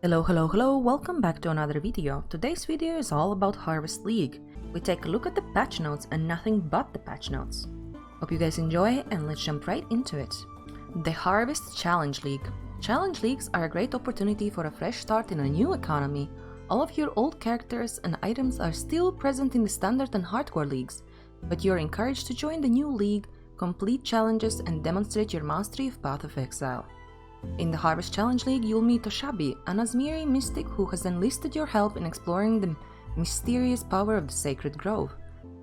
Hello, welcome back to another video. Today's video is all about Harvest League. We take a look at the patch notes and nothing but the patch notes. Hope you guys enjoy and let's jump right into it. The Harvest Challenge League. Challenge Leagues are a great opportunity for a fresh start in a new economy. All of your old characters and items are still present in the Standard and Hardcore leagues, but you're encouraged to join the new league, complete challenges and demonstrate your mastery of Path of Exile. In the Harvest Challenge League, you'll meet Toshabi, an Azmiri mystic who has enlisted your help in exploring the mysterious power of the Sacred Grove.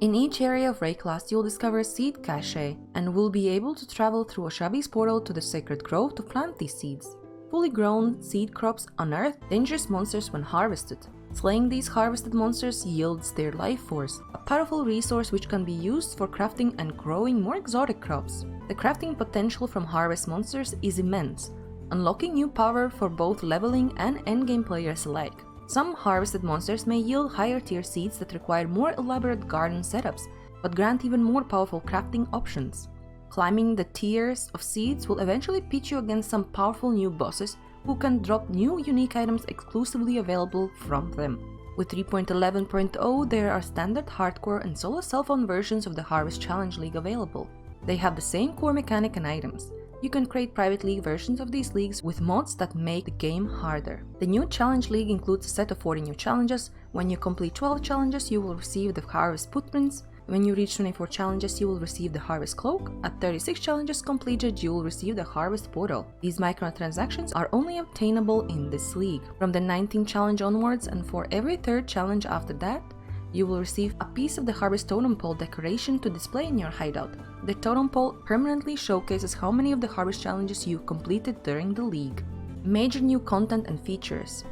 In each area of Ray class, you'll discover a seed cache and will be able to travel through Oshabi's portal to the Sacred Grove to plant these seeds. Fully grown seed crops unearth dangerous monsters when harvested. Slaying these harvested monsters yields their life force, a powerful resource which can be used for crafting and growing more exotic crops. The crafting potential from harvest monsters is immense, unlocking new power for both leveling and endgame players alike. Some harvested monsters may yield higher tier seeds that require more elaborate garden setups, but grant even more powerful crafting options. Climbing the tiers of seeds will eventually pit you against some powerful new bosses who can drop new unique items exclusively available from them. With 3.11.0, there are standard, hardcore and solo self-owned versions of the Harvest Challenge League available. They have the same core mechanic and items. You can create private league versions of these leagues with mods that make the game harder. The new Challenge League includes a set of 40 new challenges. When you complete 12 challenges, you will receive the Harvest Footprints. When you reach 24 challenges, you will receive the Harvest Cloak. At 36 challenges completed, you will receive the Harvest Portal. These microtransactions are only obtainable in this league. From the 19th challenge onwards, and for every third challenge after that, you will receive a piece of the Harvest Totem Pole decoration to display in your hideout. The Totem Pole permanently showcases how many of the Harvest challenges you completed during the league. Major new content and features.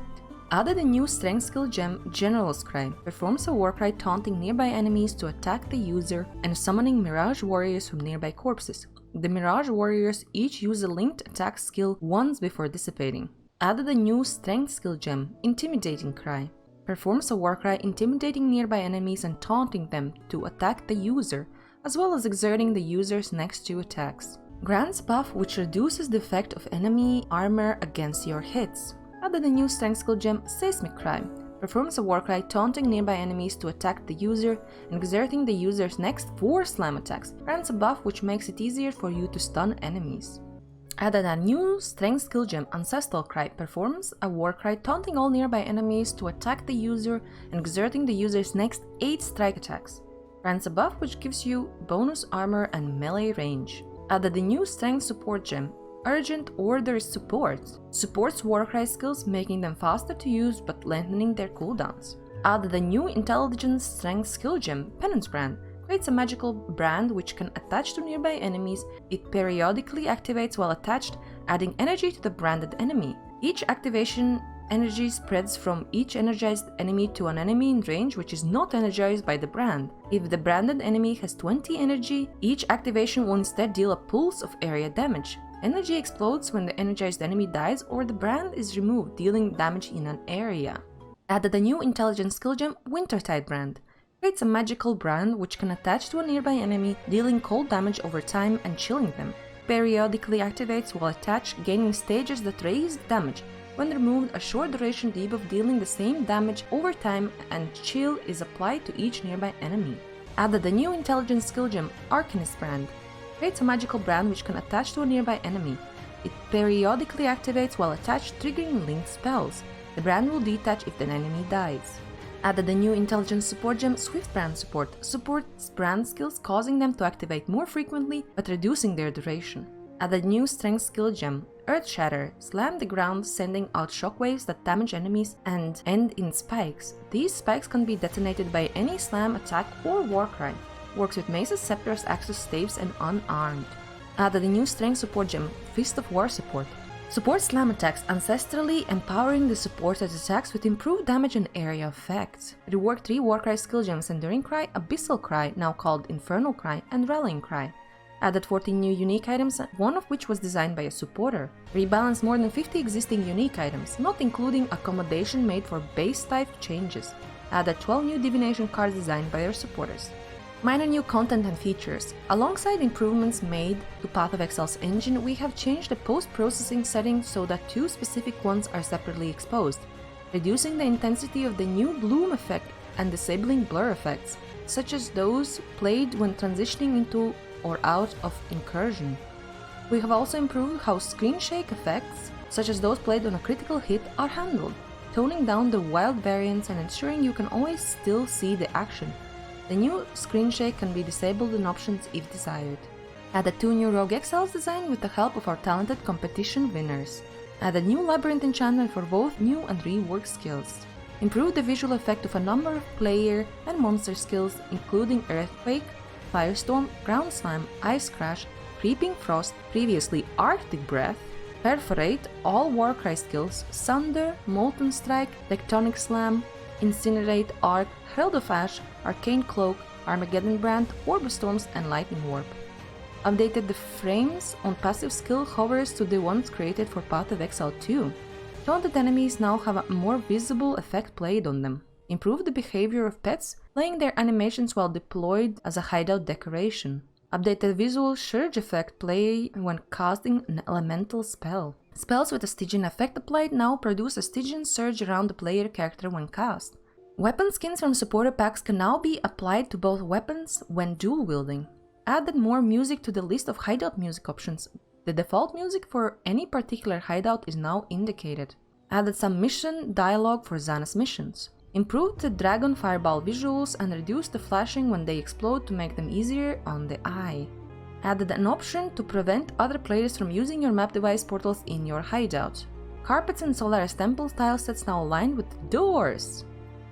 Added a new strength skill gem, General's Cry. Performs a war cry taunting nearby enemies to attack the user and summoning Mirage Warriors from nearby corpses. The Mirage Warriors each use a linked attack skill once before dissipating. Added a new strength skill gem, Intimidating Cry. Performs a war cry intimidating nearby enemies and taunting them to attack the user, as well as exerting the user's next 2 attacks. Grants buff which reduces the effect of enemy armor against your hits. Added a new strength skill gem, Seismic Cry. Performs a war cry taunting nearby enemies to attack the user and exerting the user's next 4 slam attacks. Grants a buff which makes it easier for you to stun enemies. Added a new strength skill gem, Ancestral Cry. Performs a war cry taunting all nearby enemies to attack the user and exerting the user's next 8 strike attacks. Grants a buff which gives you bonus armor and melee range. Added a new strength support gem, Urgent Order Support. Supports war cry skills, making them faster to use but lengthening their cooldowns. Added a new intelligence strength skill gem, Penance Brand. Creates a magical brand which can attach to nearby enemies. It periodically activates while attached, adding energy to the branded enemy. Each activation energy spreads from each energized enemy to an enemy in range which is not energized by the brand. If the branded enemy has 20 energy, each activation will instead deal a pulse of area damage. Energy explodes when the energized enemy dies or the brand is removed, dealing damage in an area. Added a new intelligence skill gem, Wintertide Brand. Creates a magical brand which can attach to a nearby enemy, dealing cold damage over time and chilling them. Periodically activates while attached, gaining stages that raise damage. When removed, a short duration debuff dealing the same damage over time and chill is applied to each nearby enemy. Added a new intelligence skill gem, Arcanist Brand. Creates a magical brand which can attach to a nearby enemy. It periodically activates while attached, triggering linked spells. The brand will detach if the enemy dies. Added a new intelligence support gem, Swift Brand Support. Supports brand skills, causing them to activate more frequently but reducing their duration. Added new strength skill gem, Earth Shatter. Slam the ground, sending out shockwaves that damage enemies and end in spikes. These spikes can be detonated by any slam, attack or war cry. Works with maces, scepters, axes, staves and unarmed. Added a new strength support gem, Fist of War Support. Supports slam attacks, ancestrally empowering the supported attacks with improved damage and area effects. Reworked 3 Warcry skill gems, Enduring Cry, Abyssal Cry, now called Infernal Cry, and Rallying Cry. Added 14 new unique items, one of which was designed by a supporter. Rebalanced more than 50 existing unique items, not including accommodation made for base type changes. Added 12 new divination cards designed by their supporters. Minor new content and features. Alongside improvements made to Path of Exile's engine, we have changed the post-processing settings so that two specific ones are separately exposed, reducing the intensity of the new bloom effect and disabling blur effects, such as those played when transitioning into or out of incursion. We have also improved how screen shake effects, such as those played on a critical hit, are handled, toning down the wild variants and ensuring you can always still see the action. The new screen shake can be disabled in options if desired. Added 2 new Rogue Exiles design with the help of our talented competition winners. Added new Labyrinth enchantment for both new and reworked skills. Improved the visual effect of a number of player and monster skills including Earthquake, Firestorm, Ground Slime, Ice Crash, Creeping Frost, previously Arctic Breath, Perforate, all Warcry skills, Sunder, Molten Strike, Tectonic Slam, Incinerate, Arc, Herald of Ash, Arcane Cloak, Armageddon Brand, Orb Storms and Lightning Warp. Updated the frames on passive skill hovers to the ones created for Path of Exile 2. Taunted enemies now have a more visible effect played on them. Improved the behavior of pets, playing their animations while deployed as a hideout decoration. Updated visual surge effect play when casting an elemental spell. Spells with a Stygian effect applied now produce a Stygian surge around the player character when cast. Weapon skins from supporter packs can now be applied to both weapons when dual wielding. Added more music to the list of hideout music options. The default music for any particular hideout is now indicated. Added some mission dialogue for Xana's missions. Improved the Dragon Fireball visuals and reduced the flashing when they explode to make them easier on the eye. Added an option to prevent other players from using your map device portals in your hideout. Carpets and Solaris Temple tile sets now aligned with the doors.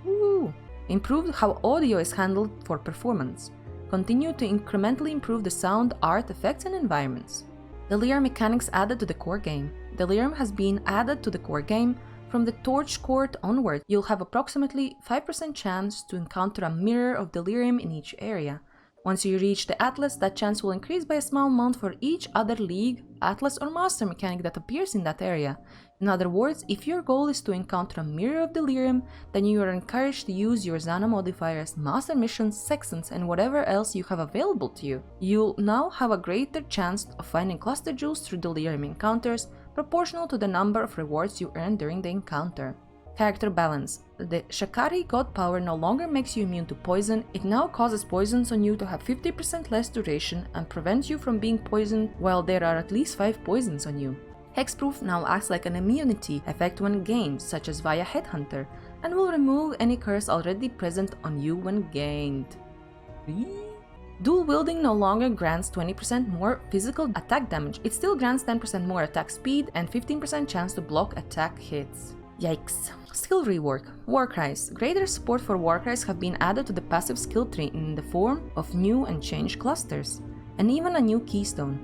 Woo! Improved how audio is handled for performance. Continue to incrementally improve the sound, art, effects and environments. Delirium mechanics added to the core game. Delirium has been added to the core game. From the Torch Court onward, you'll have approximately 5% chance to encounter a mirror of Delirium in each area. Once you reach the Atlas, that chance will increase by a small amount for each other League, Atlas or Master mechanic that appears in that area. In other words, if your goal is to encounter a mirror of Delirium, then you are encouraged to use your Xana modifiers, Master missions, Sextants and whatever else you have available to you. You'll now have a greater chance of finding cluster jewels through Delirium encounters, proportional to the number of rewards you earn during the encounter. Character balance. The Shakari God power no longer makes you immune to poison, it now causes poisons on you to have 50% less duration and prevents you from being poisoned while there are at least 5 poisons on you. Hexproof now acts like an immunity effect when gained, such as via Headhunter, and will remove any curse already present on you when gained. Dual wielding no longer grants 20% more physical attack damage, it still grants 10% more attack speed and 15% chance to block attack hits. Yikes. Skill rework. Warcries. Greater support for Warcries have been added to the passive skill tree in the form of new and changed clusters, and even a new keystone.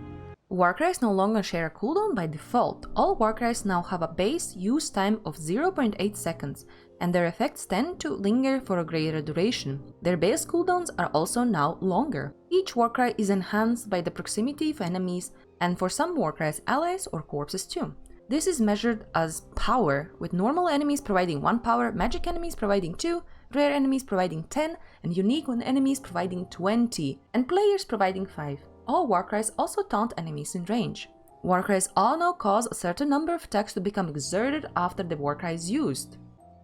Warcries no longer share a cooldown by default. All Warcries now have a base use time of 0.8 seconds, and their effects tend to linger for a greater duration. Their base cooldowns are also now longer. Each Warcry is enhanced by the proximity of enemies, and for some Warcries, allies or corpses too. This is measured as power, with normal enemies providing 1 power, magic enemies providing 2, rare enemies providing 10, and unique enemies providing 20, and players providing 5. All Warcries also taunt enemies in range. Warcries all now cause a certain number of attacks to become exerted after the Warcry is used,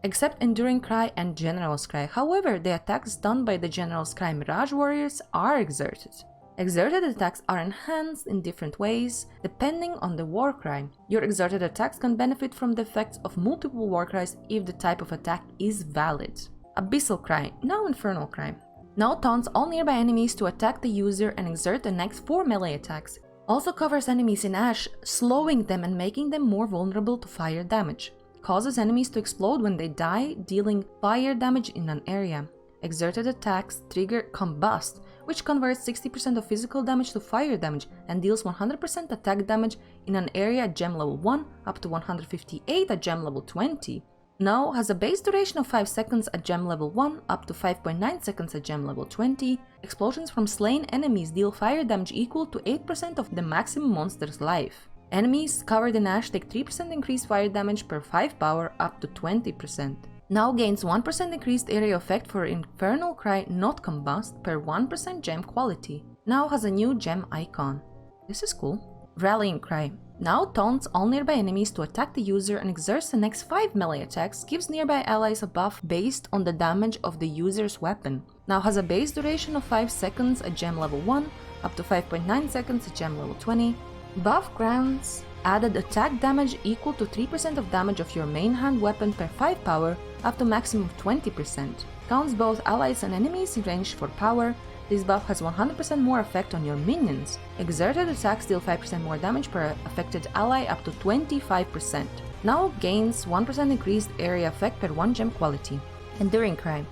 except Enduring Cry and General's Cry. However, the attacks done by the General's Cry Mirage Warriors are exerted. Exerted attacks are enhanced in different ways, depending on the Warcry. Your exerted attacks can benefit from the effects of multiple Warcries if the type of attack is valid. Abyssal Cry, now Infernal Cry. Now taunts all nearby enemies to attack the user and exert the next 4 melee attacks. Also covers enemies in ash, slowing them and making them more vulnerable to fire damage. Causes enemies to explode when they die, dealing fire damage in an area. Exerted attacks trigger Combust, which converts 60% of physical damage to fire damage and deals 100% attack damage in an area at gem level 1 up to 158 at gem level 20. Now has a base duration of 5 seconds at gem level 1 up to 5.9 seconds at gem level 20. Explosions from slain enemies deal fire damage equal to 8% of the maximum monster's life. Enemies covered in ash take 3% increased fire damage per 5 power up to 20%. Now gains 1% increased area effect for Infernal Cry Not Combust per 1% gem quality. Now has a new gem icon. This is cool. Rallying Cry. Now taunts all nearby enemies to attack the user and exerts the next 5 melee attacks, gives nearby allies a buff based on the damage of the user's weapon. Now has a base duration of 5 seconds at gem level 1, up to 5.9 seconds at gem level 20. Buff grants added attack damage equal to 3% of damage of your main hand weapon per 5 power, up to maximum of 20%. Counts both allies and enemies in range for power. This buff has 100% more effect on your minions. Exerted attacks deal 5% more damage per affected ally up to 25%. Now gains 1% increased area effect per 1 gem quality. Enduring Cry.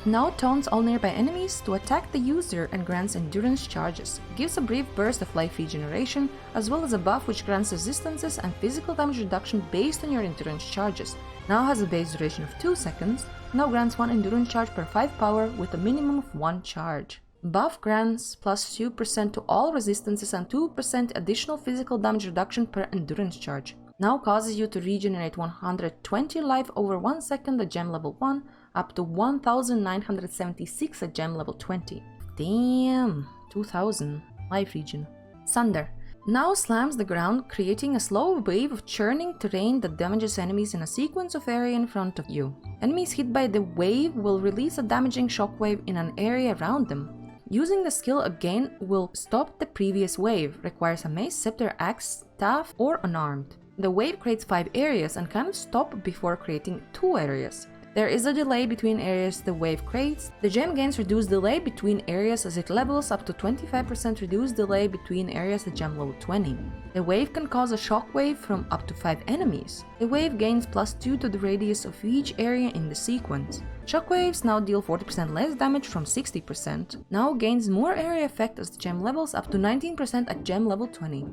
Now taunts all nearby enemies to attack the user and grants endurance charges. Gives a brief burst of life regeneration, as well as a buff which grants resistances and physical damage reduction based on your endurance charges. Now has a base duration of 2 seconds. Now grants 1 endurance charge per 5 power with a minimum of 1 charge. Buff grants plus 2% to all resistances and 2% additional physical damage reduction per endurance charge. Now causes you to regenerate 120 life over 1 second at gem level 1, up to 1976 at gem level 20. Damn, 2000 life regen. Sunder. Now slams the ground, creating a slow wave of churning terrain that damages enemies in a sequence of area in front of you. Enemies hit by the wave will release a damaging shockwave in an area around them. Using the skill again will stop the previous wave, requires a mace, scepter, axe, staff, or unarmed. The wave creates 5 areas and cannot stop before creating 2 areas. There is a delay between areas the wave creates. The gem gains reduced delay between areas as it levels up to 25% reduced delay between areas at gem level 20. The wave can cause a shockwave from up to 5 enemies. The wave gains plus 2 to the radius of each area in the sequence. Shockwaves now deal 40% less damage from 60%. Now gains more area effect as the gem levels up to 19% at gem level 20.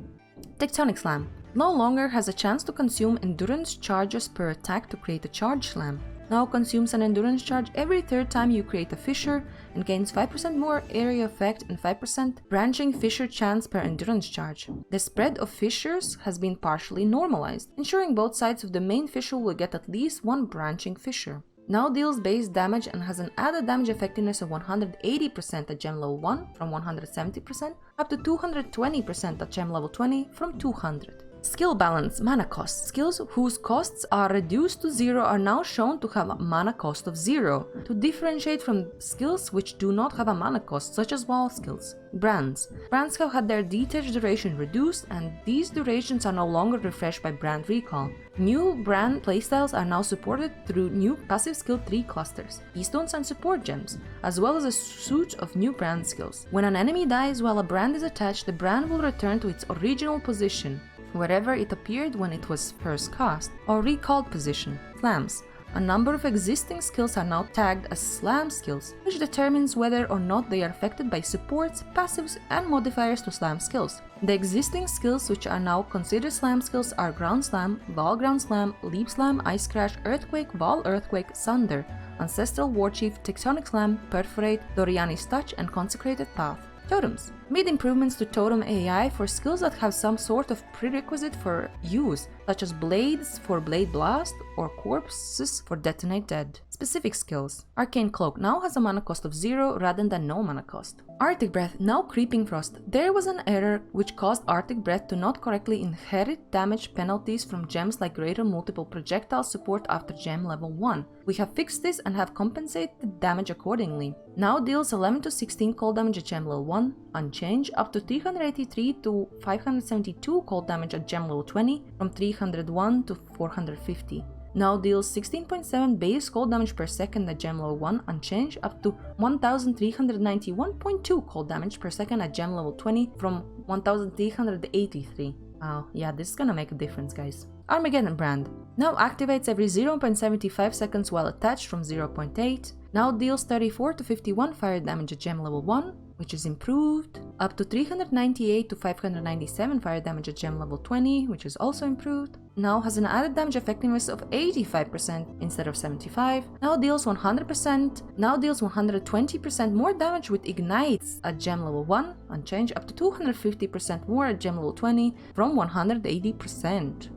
Tectonic Slam. No longer has a chance to consume endurance charges per attack to create a charge slam. Now consumes an endurance charge every 3rd time you create a fissure and gains 5% more area effect and 5% branching fissure chance per endurance charge. The spread of fissures has been partially normalized, ensuring both sides of the main fissure will get at least 1 branching fissure. Now deals base damage and has an added damage effectiveness of 180% at gem level 1 from 170%, up to 220% at gem level 20 from 200. Skill balance, mana cost. Skills whose costs are reduced to 0 are now shown to have a mana cost of 0, to differentiate from skills which do not have a mana cost, such as wall skills. Brands. Brands have had their detach duration reduced, and these durations are no longer refreshed by brand recall. New brand playstyles are now supported through new passive skill 3 clusters, keystones and support gems, as well as a suite of new brand skills. When an enemy dies while a brand is attached, the brand will return to its original position, wherever it appeared when it was first cast, or recalled position. Slams. A number of existing skills are now tagged as slam skills, which determines whether or not they are affected by supports, passives, and modifiers to slam skills. The existing skills which are now considered slam skills are Ground Slam, Wall Ground Slam, Leap Slam, Ice Crash, Earthquake, Wall Earthquake, Sunder, Ancestral Warchief, Tectonic Slam, Perforate, Doriani's Touch, and Consecrated Path. Totems. Made improvements to totem AI for skills that have some sort of prerequisite for use, such as blades for Blade Blast or corpses for Detonate Dead. Specific skills. Arcane Cloak now has a mana cost of 0 rather than no mana cost. Arctic Breath, now Creeping Frost. There was an error which caused Arctic Breath to not correctly inherit damage penalties from gems like greater multiple projectile support after gem level 1. We have fixed this and have compensated the damage accordingly. Now deals 11 to 16 cold damage at gem level 1, unchanged, up to 383 to 572 cold damage at gem level 20, from 301 to 450. Now deals 16.7 base cold damage per second at gem level 1, unchanged, up to 1391.2 cold damage per second at gem level 20 from 1383. Wow, yeah, this is gonna make a difference, guys. Armageddon Brand. Now activates every 0.75 seconds while attached from 0.8. Now deals 34 to 51 fire damage at gem level 1, which is improved, up to 398 to 597 fire damage at gem level 20, which is also improved. Now has an added damage effectiveness of 85% instead of 75. Now deals 100%. Now deals 120% more damage with ignites at gem level 1, unchanged, up to 250% more at gem level 20 from 180%.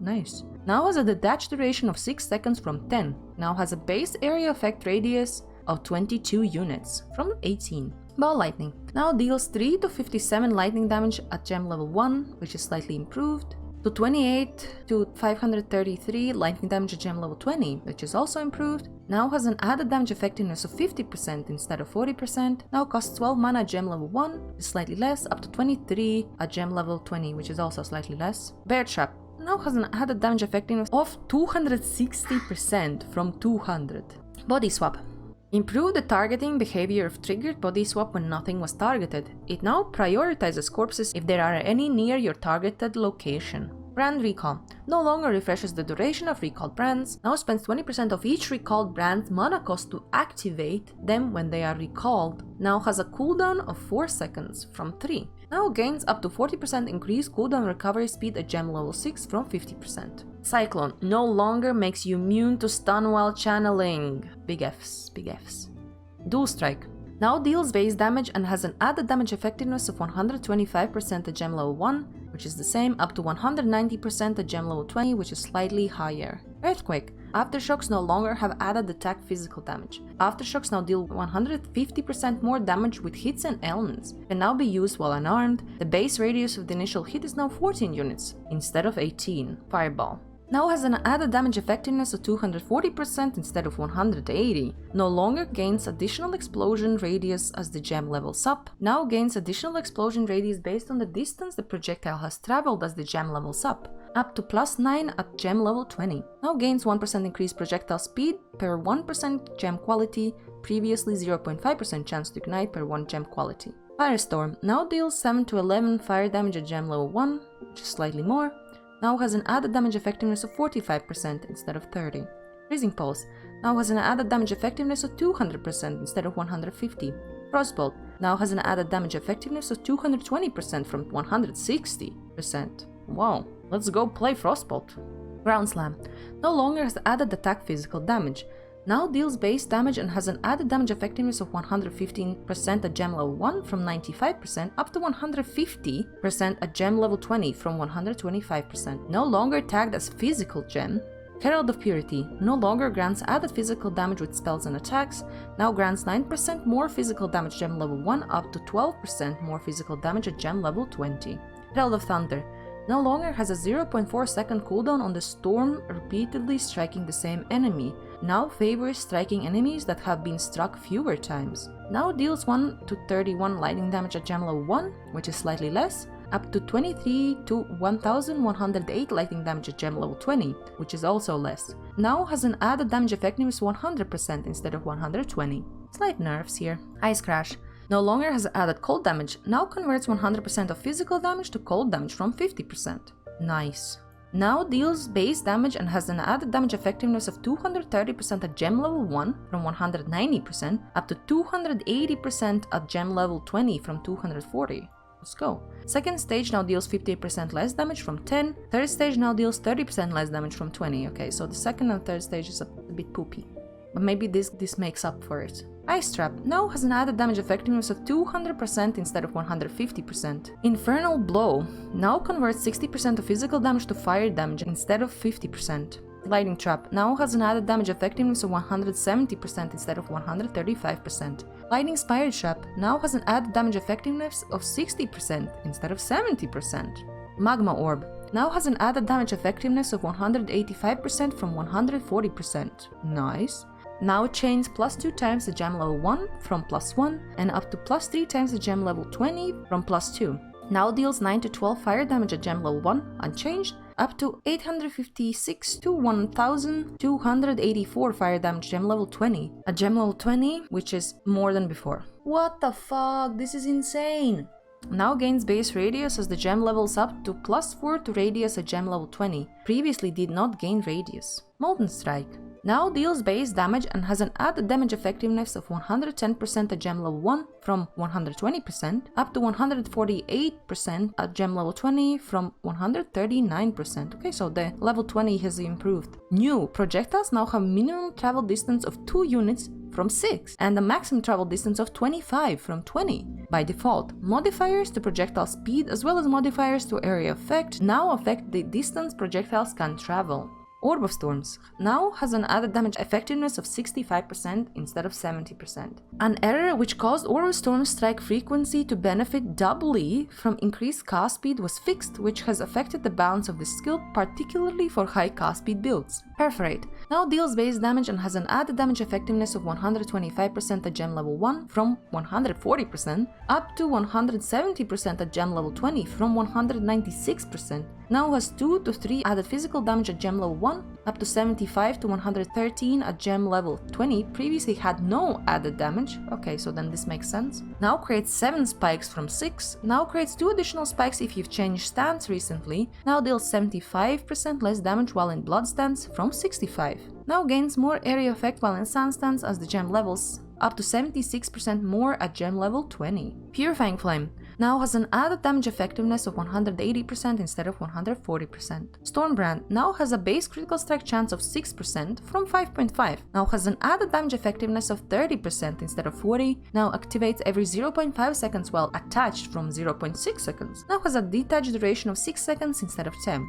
Nice. Now has a detach duration of 6 seconds from 10. Now has a base area effect radius of 22 units from 18. Ball Lightning. Now deals 3 to 57 lightning damage at gem level 1, which is slightly improved, to 28 to 533 lightning damage at gem level 20, which is also improved. Now has an added damage effectiveness of 50% instead of 40%. Now costs 12 mana at gem level 1, is slightly less, up to 23 at gem level 20, which is also slightly less. Bear Trap. Now has an added damage effectiveness of 260% from 200. Body Swap. Improve the targeting behavior of triggered body swap when nothing was targeted. It now prioritizes corpses if there are any near your targeted location. Brand Recall. No longer refreshes the duration of recalled brands. Now spends 20% of each recalled brand's mana cost to activate them when they are recalled. Now has a cooldown of 4 seconds from 3. Now gains up to 40% increased cooldown recovery speed at gem level 6 from 50%. Cyclone. No longer makes you immune to stun while channeling. Big Fs, big Fs. Dual Strike. Now deals base damage and has an added damage effectiveness of 125% at gem level 1, which is the same, up to 190% at gem level 20, which is slightly higher. Earthquake. Aftershocks no longer have added attack physical damage. Aftershocks now deal 150% more damage with hits and elements. Can now be used while unarmed. The base radius of the initial hit is now 14 units, instead of 18. Fireball. Now has an added damage effectiveness of 240% instead of 180. No longer gains additional explosion radius as the gem levels up. Now gains additional explosion radius based on the distance the projectile has traveled as the gem levels up to +9 at gem level 20. Now gains 1% increased projectile speed per 1% gem quality, previously 0.5% chance to ignite per 1 gem quality. Firestorm. Now deals 7 to 11 fire damage at gem level 1, which is slightly more. Now has an added damage effectiveness of 45% instead of 30. Freezing Pulse. Now has an added damage effectiveness of 200% instead of 150. Frostbolt. Now has an added damage effectiveness of 220% from 160%. Wow, let's go play Frostbolt. Ground Slam. No longer has added attack physical damage. Now deals base damage and has an added damage effectiveness of 115% at gem level 1 from 95% up to 150% at gem level 20 from 125%. No longer tagged as physical gem. Herald of Purity. No longer grants added physical damage with spells and attacks. Now grants 9% more physical damage gem level 1 up to 12% more physical damage at gem level 20. Herald of Thunder. No longer has a 0.4 second cooldown on the storm repeatedly striking the same enemy. Now favors striking enemies that have been struck fewer times. Now deals 1 to 31 lightning damage at gem level 1, which is slightly less, up to 23 to 1108 lightning damage at gem level 20, which is also less. Now has an added damage effectiveness 100% instead of 120. Slight nerfs here. Ice Crash. No longer has added cold damage, now converts 100% of physical damage to cold damage from 50%. Nice. Now deals base damage and has an added damage effectiveness of 230% at gem level 1 from 190% up to 280% at gem level 20 from 240. Let's go. Second stage now deals 50% less damage from 10. Third stage now deals 30% less damage from 20. Okay, so the second and third stage is a bit poopy. But maybe this makes up for it. Ice Trap now has an added damage effectiveness of 200% instead of 150%. Infernal Blow now converts 60% of physical damage to fire damage instead of 50%. Lightning Trap now has an added damage effectiveness of 170% instead of 135%. Lightning Spirit Trap now has an added damage effectiveness of 60% instead of 70%. Magma Orb now has an added damage effectiveness of 185% from 140%. Nice. Now chains +2 times the gem level 1 from +1 and up to +3 times the gem level 20 from +2. Now deals 9 to 12 fire damage at gem level 1 unchanged, up to 856 to 1284 fire damage gem level 20 at gem level 20, which is more than before. What the fuck? This is insane! Now gains base radius as the gem levels up to +4 to radius at gem level 20. Previously did not gain radius. Molten Strike now deals base damage and has an added damage effectiveness of 110% at gem level 1 from 120% up to 148% at gem level 20 from 139%. Okay, so the level 20 has improved. New projectiles now have minimum travel distance of 2 units from 6 and a maximum travel distance of 25 from 20. By default, modifiers to projectile speed as well as modifiers to area effect now affect the distance projectiles can travel. Orb of Storms now has an added damage effectiveness of 65% instead of 70%. An error which caused Orb of Storms strike frequency to benefit doubly from increased cast speed was fixed, which has affected the balance of this skill, particularly for high cast speed builds. Perforate now deals base damage and has an added damage effectiveness of 125% at gem level 1 from 140%, up to 170% at gem level 20 from 196%. Now has 2 to 3 added physical damage at gem level 1, up to 75 to 113 at gem level 20, previously had no added damage, okay, so then this makes sense. Now creates 7 spikes from 6, now creates 2 additional spikes if you've changed stance recently, now deals 75% less damage while in blood stance from 65. Now gains more area effect while in sand stance as the gem levels, up to 76% more at gem level 20. Purifying Flame now has an added damage effectiveness of 180% instead of 140%. Stormbrand now has a base critical strike chance of 6% from 5.5. Now has an added damage effectiveness of 30% instead of 40. Now activates every 0.5 seconds while attached from 0.6 seconds. Now has a detached duration of 6 seconds instead of 10.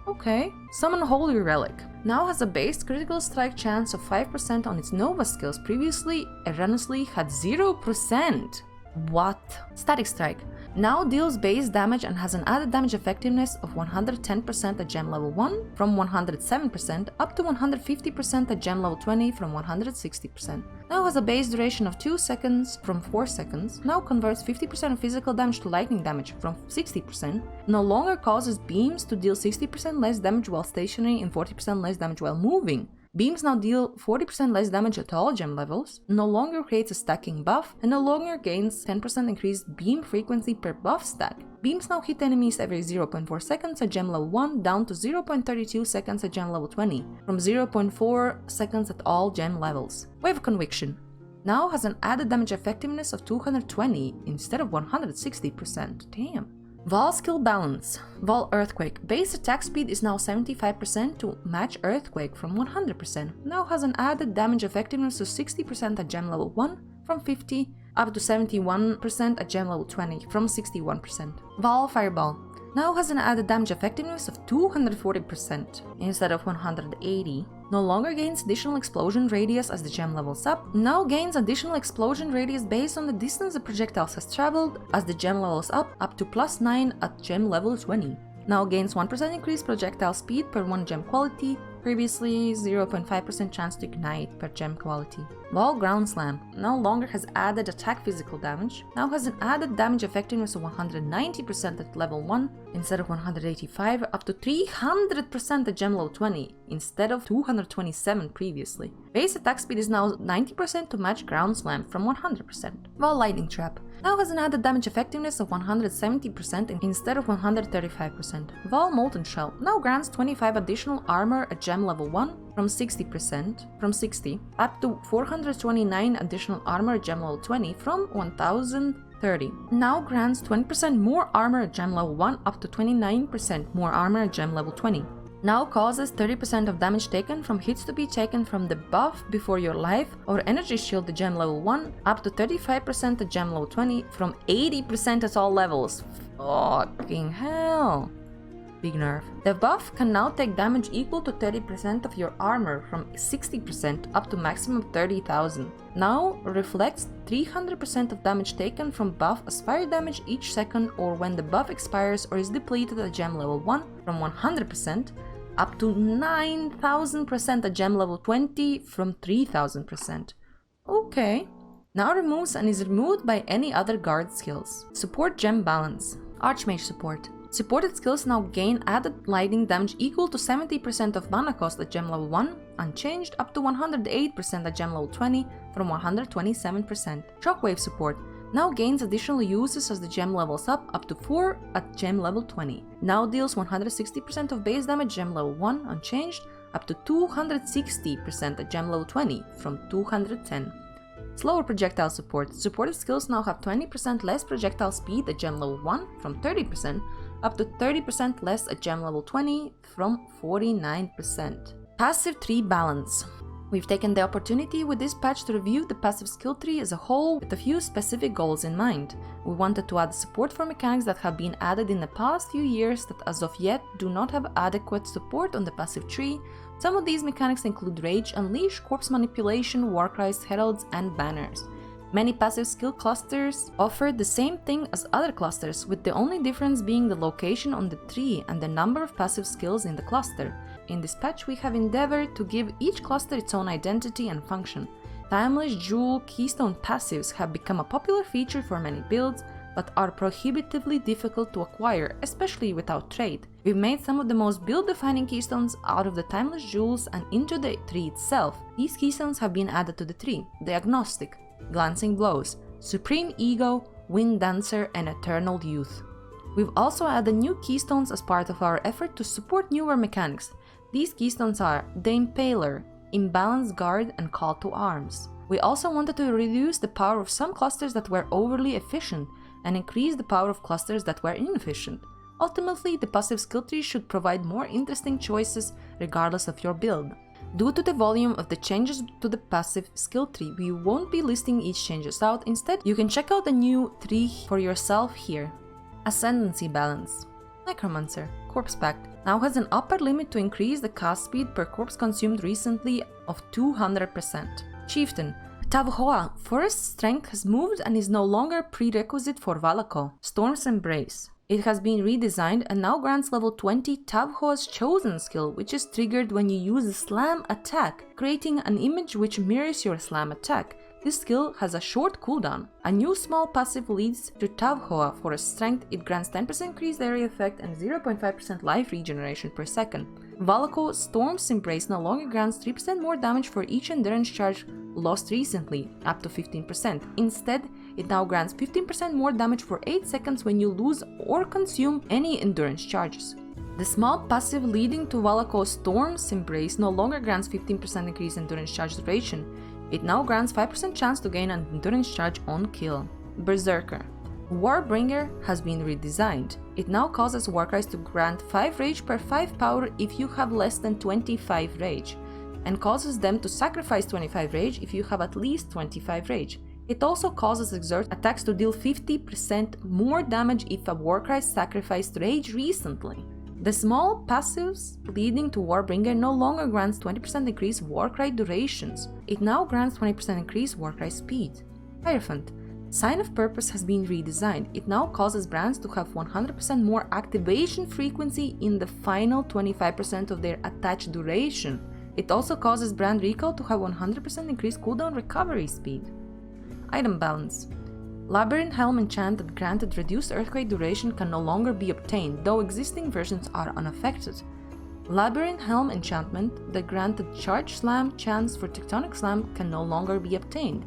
Okay. Summon Holy Relic now has a base critical strike chance of 5% on its Nova skills. Previously, erroneously had 0%. What? Static Strike now deals base damage and has an added damage effectiveness of 110% at gem level 1 from 107%, up to 150% at gem level 20 from 160%. Now has a base duration of 2 seconds from 4 seconds, now converts 50% of physical damage to lightning damage from 60%, no longer causes beams to deal 60% less damage while stationary and 40% less damage while moving. Beams now deal 40% less damage at all gem levels, no longer creates a stacking buff, and no longer gains 10% increased beam frequency per buff stack. Beams now hit enemies every 0.4 seconds at gem level 1 down to 0.32 seconds at gem level 20, from 0.4 seconds at all gem levels. Wave of Conviction now has an added damage effectiveness of 220 instead of 160%. Damn. Val Skill Balance. Val Earthquake. Base attack speed is now 75% to match Earthquake from 100%. Now has an added damage effectiveness of 60% at gem level 1 from 50, up to 71% at gem level 20 from 61%. Val Fireball now has an added damage effectiveness of 240% instead of 180. No longer gains additional explosion radius as the gem levels up, now gains additional explosion radius based on the distance the projectiles has traveled as the gem levels up to +9 at gem level 20. Now gains 1% increased projectile speed per 1 gem quality, previously 0.5% chance to ignite per gem quality. Val Ground Slam no longer has added attack physical damage, now has an added damage effectiveness of 190% at level 1 instead of 185, up to 300% at gem level 20 instead of 227 previously. Base attack speed is now 90% to match Ground Slam from 100%. Val Lightning Trap now has an added damage effectiveness of 170% instead of 135%. Val Molten Shell now grants 25 additional armor at gem level 1 from 60%, up to 429 additional armor at gem level 20 from 1030. Now grants 20% more armor at gem level 1 up to 29% more armor at gem level 20. Now causes 30% of damage taken from hits to be taken from the buff before your life or energy shield at gem level 1 up to 35% at gem level 20 from 80% at all levels. Fucking hell. Big nerf. The buff can now take damage equal to 30% of your armor from 60% up to maximum 30,000. Now reflects 300% of damage taken from buff as fire damage each second or when the buff expires or is depleted at gem level 1 from 100% up to 9,000% at gem level 20 from 3,000%. Okay. Now removes and is removed by any other guard skills. Support Gem Balance. Archmage Support. Supported skills now gain added lightning damage equal to 70% of mana cost at gem level 1, unchanged, up to 108% at gem level 20 from 127%. Shockwave Support now gains additional uses as the gem levels up to 4 at gem level 20. Now deals 160% of base damage gem level 1, unchanged, up to 260% at gem level 20 from 210. Slower Projectile Support. Supported skills now have 20% less projectile speed at gem level 1 from 30%, up to 30% less at gem level 20 from 49%. Passive Tree Balance. We've taken the opportunity with this patch to review the passive skill tree as a whole with a few specific goals in mind. We wanted to add support for mechanics that have been added in the past few years that as of yet do not have adequate support on the passive tree. Some of these mechanics include Rage, Unleash, Corpse Manipulation, Warcries, Heralds, and Banners. Many passive skill clusters offer the same thing as other clusters, with the only difference being the location on the tree and the number of passive skills in the cluster. In this patch, we have endeavored to give each cluster its own identity and function. Timeless Jewel Keystone passives have become a popular feature for many builds, but are prohibitively difficult to acquire, especially without trade. We've made some of the most build-defining keystones out of the Timeless Jewels and into the tree itself. These keystones have been added to the tree: the Agnostic, Glancing Blows, Supreme Ego, Wind Dancer, and Eternal Youth. We've also added new keystones as part of our effort to support newer mechanics. These keystones are the Impaler, Imbalance Guard, and Call to Arms. We also wanted to reduce the power of some clusters that were overly efficient and increase the power of clusters that were inefficient. Ultimately, the passive skill tree should provide more interesting choices regardless of your build. Due to the volume of the changes to the passive skill tree, we won't be listing each changes out. Instead, you can check out the new tree for yourself here. Ascendancy Balance. Necromancer, Corpse Pact, now has an upper limit to increase the cast speed per corpse consumed recently of 200%. Chieftain, Tavhoa, Forest Strength has moved and is no longer prerequisite for Valako. Storm's Embrace. It has been redesigned and now grants level 20 Tavhoa's Chosen skill, which is triggered when you use a slam attack, creating an image which mirrors your slam attack. This skill has a short cooldown. A new small passive leads to Tavhoa Forest Strength. It grants 10% increased area effect and 0.5% life regeneration per second. Valako Storm's Embrace no longer grants 3% more damage for each endurance charge lost recently, up to 15%. Instead, it now grants 15% more damage for 8 seconds when you lose or consume any endurance charges. The small passive leading to Valako Storm's Embrace no longer grants 15% increased endurance charge duration. It now grants 5% chance to gain an endurance charge on kill. Berserker. Warbringer has been redesigned. It now causes Warcries to grant 5 rage per 5 power if you have less than 25 rage, and causes them to sacrifice 25 rage if you have at least 25 rage. It also causes exert attacks to deal 50% more damage if a Warcry sacrificed rage recently. The small passives leading to Warbringer no longer grants 20% increased Warcry durations. It now grants 20% increased Warcry speed. Hierophant. Sign of Purpose has been redesigned. It now causes brands to have 100% more activation frequency in the final 25% of their attached duration. It also causes brand recall to have 100% increased cooldown recovery speed. Item Balance. Labyrinth Helm enchant that granted reduced earthquake duration can no longer be obtained, though existing versions are unaffected. Labyrinth Helm enchantment that granted Charge Slam chance for Tectonic Slam can no longer be obtained.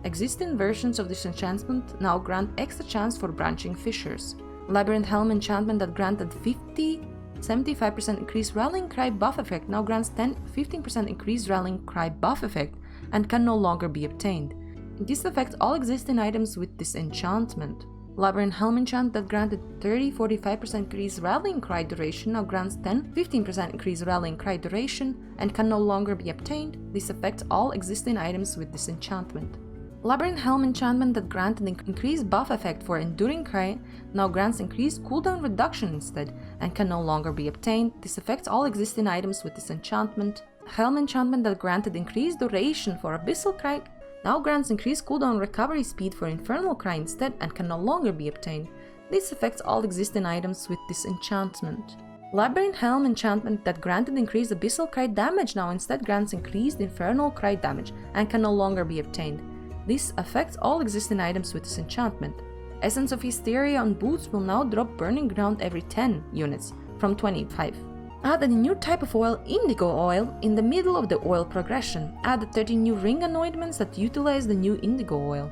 Existing versions of this enchantment now grant extra chance for Branching Fissures. Labyrinth Helm enchantment that granted 75% increased Rallying Cry buff effect now grants 15% increased Rallying Cry buff effect and can no longer be obtained. This affects all existing items with this enchantment. Labyrinth Helm enchant that granted 30-45% increased Rallying Cry duration now grants 10-15% increased Rallying Cry duration and can no longer be obtained. This affects all existing items with this enchantment. Labyrinth Helm enchantment that granted increased buff effect for Enduring Cry now grants increased cooldown reduction instead and can no longer be obtained. This affects all existing items with this enchantment. Helm enchantment that granted increased duration for Abyssal Cry now grants increased cooldown recovery speed for Infernal Cry instead and can no longer be obtained. This affects all existing items with this enchantment. Labyrinth Helm enchantment that granted increased Abyssal Cry damage now instead grants increased Infernal Cry damage and can no longer be obtained. This affects all existing items with this enchantment. Essence of Hysteria on boots will now drop Burning Ground every 10 units, from 25. Added a new type of oil, Indigo Oil, in the middle of the oil progression. Added 30 new ring anointments that utilize the new Indigo Oil.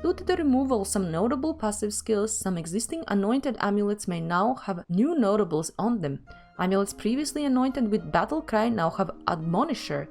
Due to the removal of some notable passive skills, some existing anointed amulets may now have new notables on them. Amulets previously anointed with Battle Cry now have Admonisher.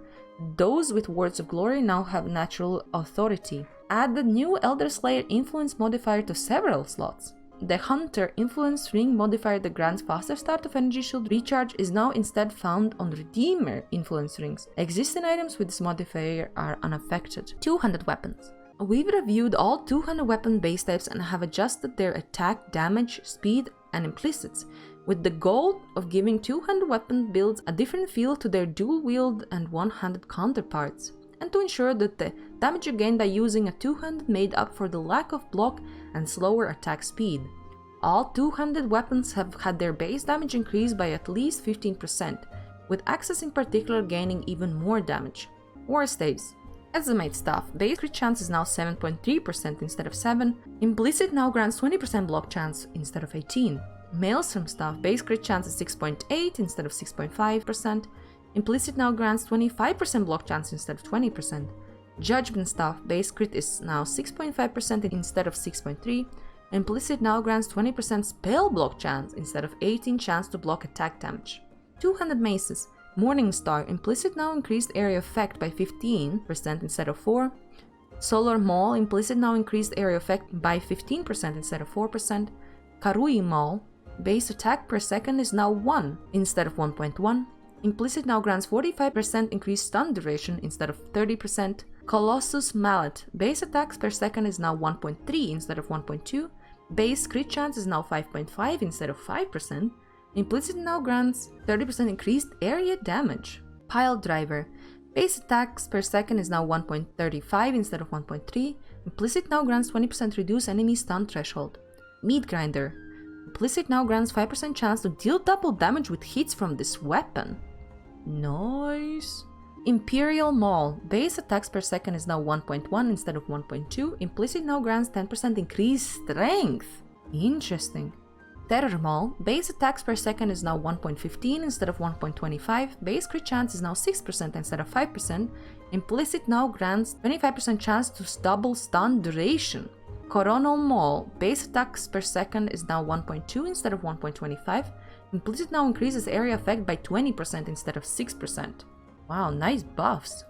Those with Words of Glory now have Natural Authority. Add the new Elder Slayer influence modifier to several slots. the Hunter Influence Ring modifier that grants faster start of energy shield recharge is now instead found on Redeemer Influence Rings. Existing items with this modifier are unaffected. 200 weapons. We've reviewed all 200 weapon base types and have adjusted their attack, damage, speed, and implicits, with the goal of giving 200 weapon builds a different feel to their dual wield and one-handed counterparts, and to ensure that the damage you gain by using a 200 made up for the lack of block and slower attack speed. All 200 weapons have had their base damage increased by at least 15%, with Axes in particular gaining even more damage. War Staves. Estimate Staff, base crit chance is now 7.3% instead of 7. Implicit now grants 20% block chance instead of 18. Maelstrom Staff, base crit chance is 6.8 instead of 6.5%. Implicit now grants 25% block chance instead of 20%. Judgment Staff, base crit is now 6.5% instead of 6.3%. Implicit now grants 20% spell block chance instead of 18 chance to block attack damage. 200 Maces. Morningstar, implicit now increased area effect by 15% instead of 4%. Solar Maul, implicit now increased area effect by 15% instead of 4%. Karui Maul, base attack per second is now 1 instead of 1.1. Implicit now grants 45% increased stun duration instead of 30%. Colossus Mallet, base attacks per second is now 1.3 instead of 1.2. Base crit chance is now 5.5 instead of 5%. Implicit now grants 30% increased area damage. Pile Driver, base attacks per second is now 1.35 instead of 1.3. Implicit now grants 20% reduced enemy stun threshold. Meat Grinder, implicit now grants 5% chance to deal double damage with hits from this weapon. Nice. Imperial Maul, base attacks per second is now 1.1 instead of 1.2. Implicit now grants 10% increased strength. Interesting. Terror Maul, base attacks per second is now 1.15 instead of 1.25. Base crit chance is now 6% instead of 5%. Implicit now grants 25% chance to double stun duration. Coronal Maul, base attacks per second is now 1.2 instead of 1.25. Implicit now increases area effect by 20% instead of 6%. Wow, nice buffs.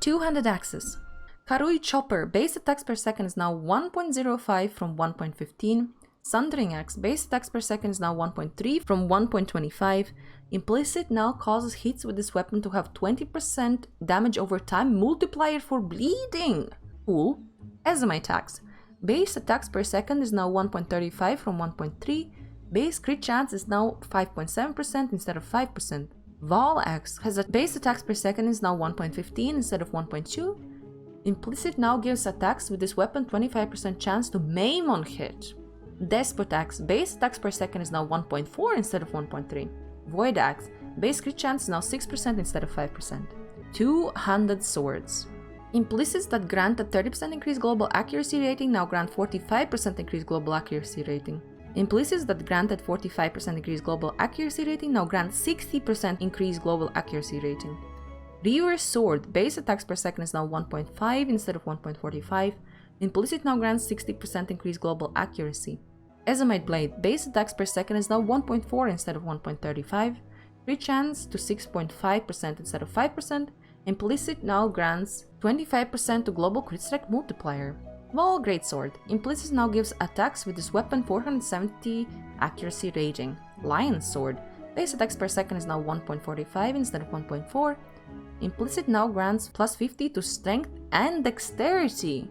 200 Axes. Karui Chopper, base attacks per second is now 1.05 from 1.15. Sundering Axe, base attacks per second is now 1.3 from 1.25. Implicit now causes hits with this weapon to have 20% damage over time multiplier for bleeding. Cool. Ezma attacks. Base attacks per second is now 1.35 from 1.3. Base crit chance is now 5.7% instead of 5%. Val Axe has a base attacks per second is now 1.15 instead of 1.2. Implicit now gives attacks with this weapon 25% chance to maim on hit. Despot Axe, base attacks per second is now 1.4 instead of 1.3. Void Axe, base crit chance is now 6% instead of 5%. 200 Swords. Implicits that grant a 30% increased global accuracy rating now grant 45% increased global accuracy rating. Implicits that granted 45% increased global accuracy rating now grant 60% increased global accuracy rating. Reaver's Sword, base attacks per second is now 1.5 instead of 1.45. Implicit now grants 60% increased global accuracy. Ezomite Blade, base attacks per second is now 1.4 instead of 1.35. Crit chance to 6.5% instead of 5%. Implicit now grants 25% to global crit strike multiplier. Maul Greatsword, implicit now gives attacks with this weapon 470 accuracy rating. Lion's Sword, base attacks per second is now 1.45 instead of 1.4. Implicit now grants plus 50 to strength and dexterity.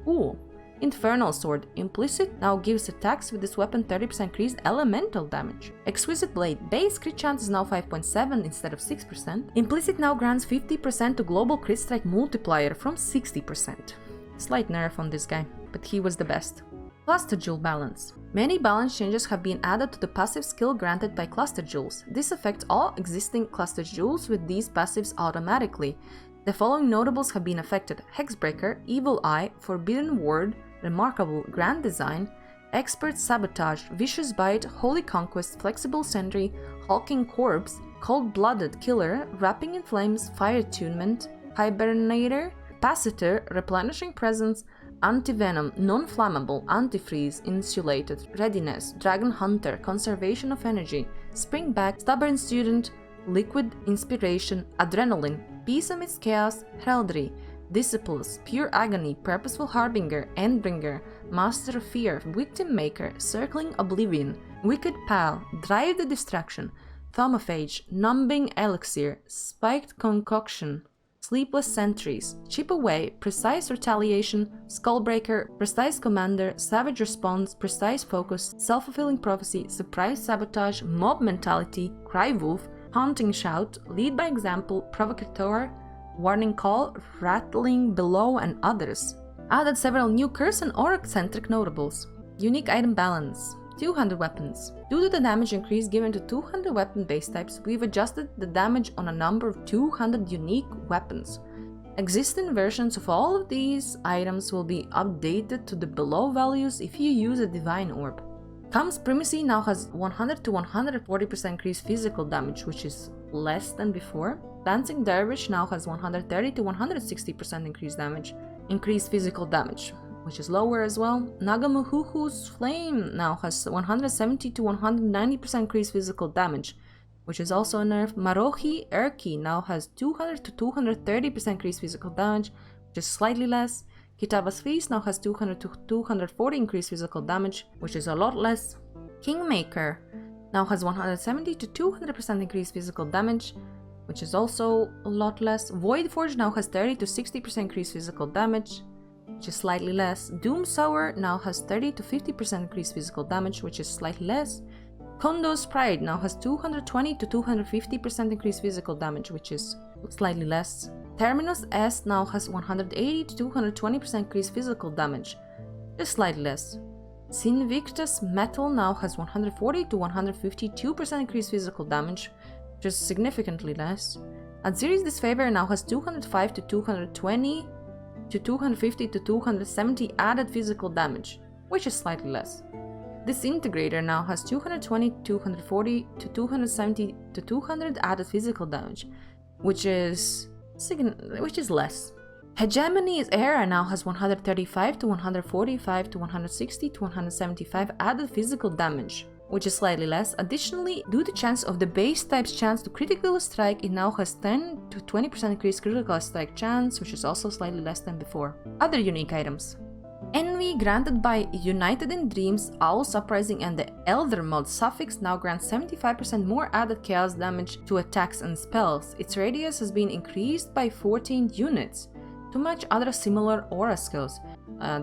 Ooh. Infernal Sword, implicit now gives attacks with this weapon 30% increased elemental damage. Exquisite Blade, base crit chance is now 5.7 instead of 6%. Implicit now grants 50% to global crit strike multiplier from 60%. Slight nerf on this guy, but he was the best. Cluster Jewel Balance. Many balance changes have been added to the passive skill granted by Cluster Jewels. This affects all existing Cluster Jewels with these passives automatically. The following notables have been affected: Hexbreaker, Evil Eye, Forbidden Word, Remarkable, Grand Design, Expert Sabotage, Vicious Bite, Holy Conquest, Flexible Sentry, Hulking Corpse, Cold-Blooded Killer, Wrapping in Flames, Fire Attunement, Hibernator, Capacitor, Replenishing Presence, Anti-Venom, Non-Flammable, Antifreeze, Insulated, Readiness, Dragon Hunter, Conservation of Energy, Springback, Stubborn Student, Liquid Inspiration, Adrenaline, Peace Amidst Chaos, Heraldry, Disciples, Pure Agony, Purposeful Harbinger, Endbringer, Master of Fear, Victim Maker, Circling Oblivion, Wicked Pal, Drive the Distraction, Thaumaphage, Numbing Elixir, Spiked Concoction, Sleepless Sentries, Chip Away, Precise Retaliation, Skullbreaker, Precise Commander, Savage Response, Precise Focus, Self-Fulfilling Prophecy, Surprise Sabotage, Mob Mentality, Cry Wolf, Haunting Shout, Lead by Example, Provocateur, Warning Call, Rattling Below, and others. Added several new curse and aura-centric notables. Unique item balance. 200 weapons. Due to the damage increase given to 200 weapon base types, we've adjusted the damage on a number of 200 unique weapons. Existing versions of all of these items will be updated to the below values if you use a Divine Orb. Thumb's Primacy now has 100 to 140% increased physical damage, which is less than before. Dancing Dervish now has 130 to 160% increased physical damage, which is lower as well. Nagamuhuhu's Flame now has 170 to 190% increased physical damage, which is also a nerf. Marohi Erki now has 200 to 230% increased physical damage, which is slightly less. Kitaba's Feast now has 200 to 240 increased physical damage, which is a lot less. Kingmaker now has 170 to 200% increased physical damage, which is also a lot less. Voidforge now has 30 to 60% increased physical damage, which is slightly less. Doomsower now has 30 to 50% increased physical damage, which is slightly less. Kondo's Pride now has 220 to 250% increased physical damage, which is slightly less. Terminus S now has 180 to 220% increased physical damage, just slightly less. Sinvictus Metal now has 140 to 152% increased physical damage, just significantly less. Aziri's Disfavor now has 205 to 220 to 250 to 270 added physical damage, which is slightly less. Disintegrator now has 220 to 240 to 270 to 200 added physical damage, which is less. Hegemony's Era now has 135 to 145 to 160 to 175 added physical damage, which is slightly less. Additionally, due to chance of the base type's chance to critical strike, it now has 10 to 20% increased critical strike chance, which is also slightly less than before. Other unique items. Envy granted by United in Dreams, Owl's Uprising, and the Elder mod suffix now grants 75% more added chaos damage to attacks and spells. Its radius has been increased by 14 units to match other similar aura skills.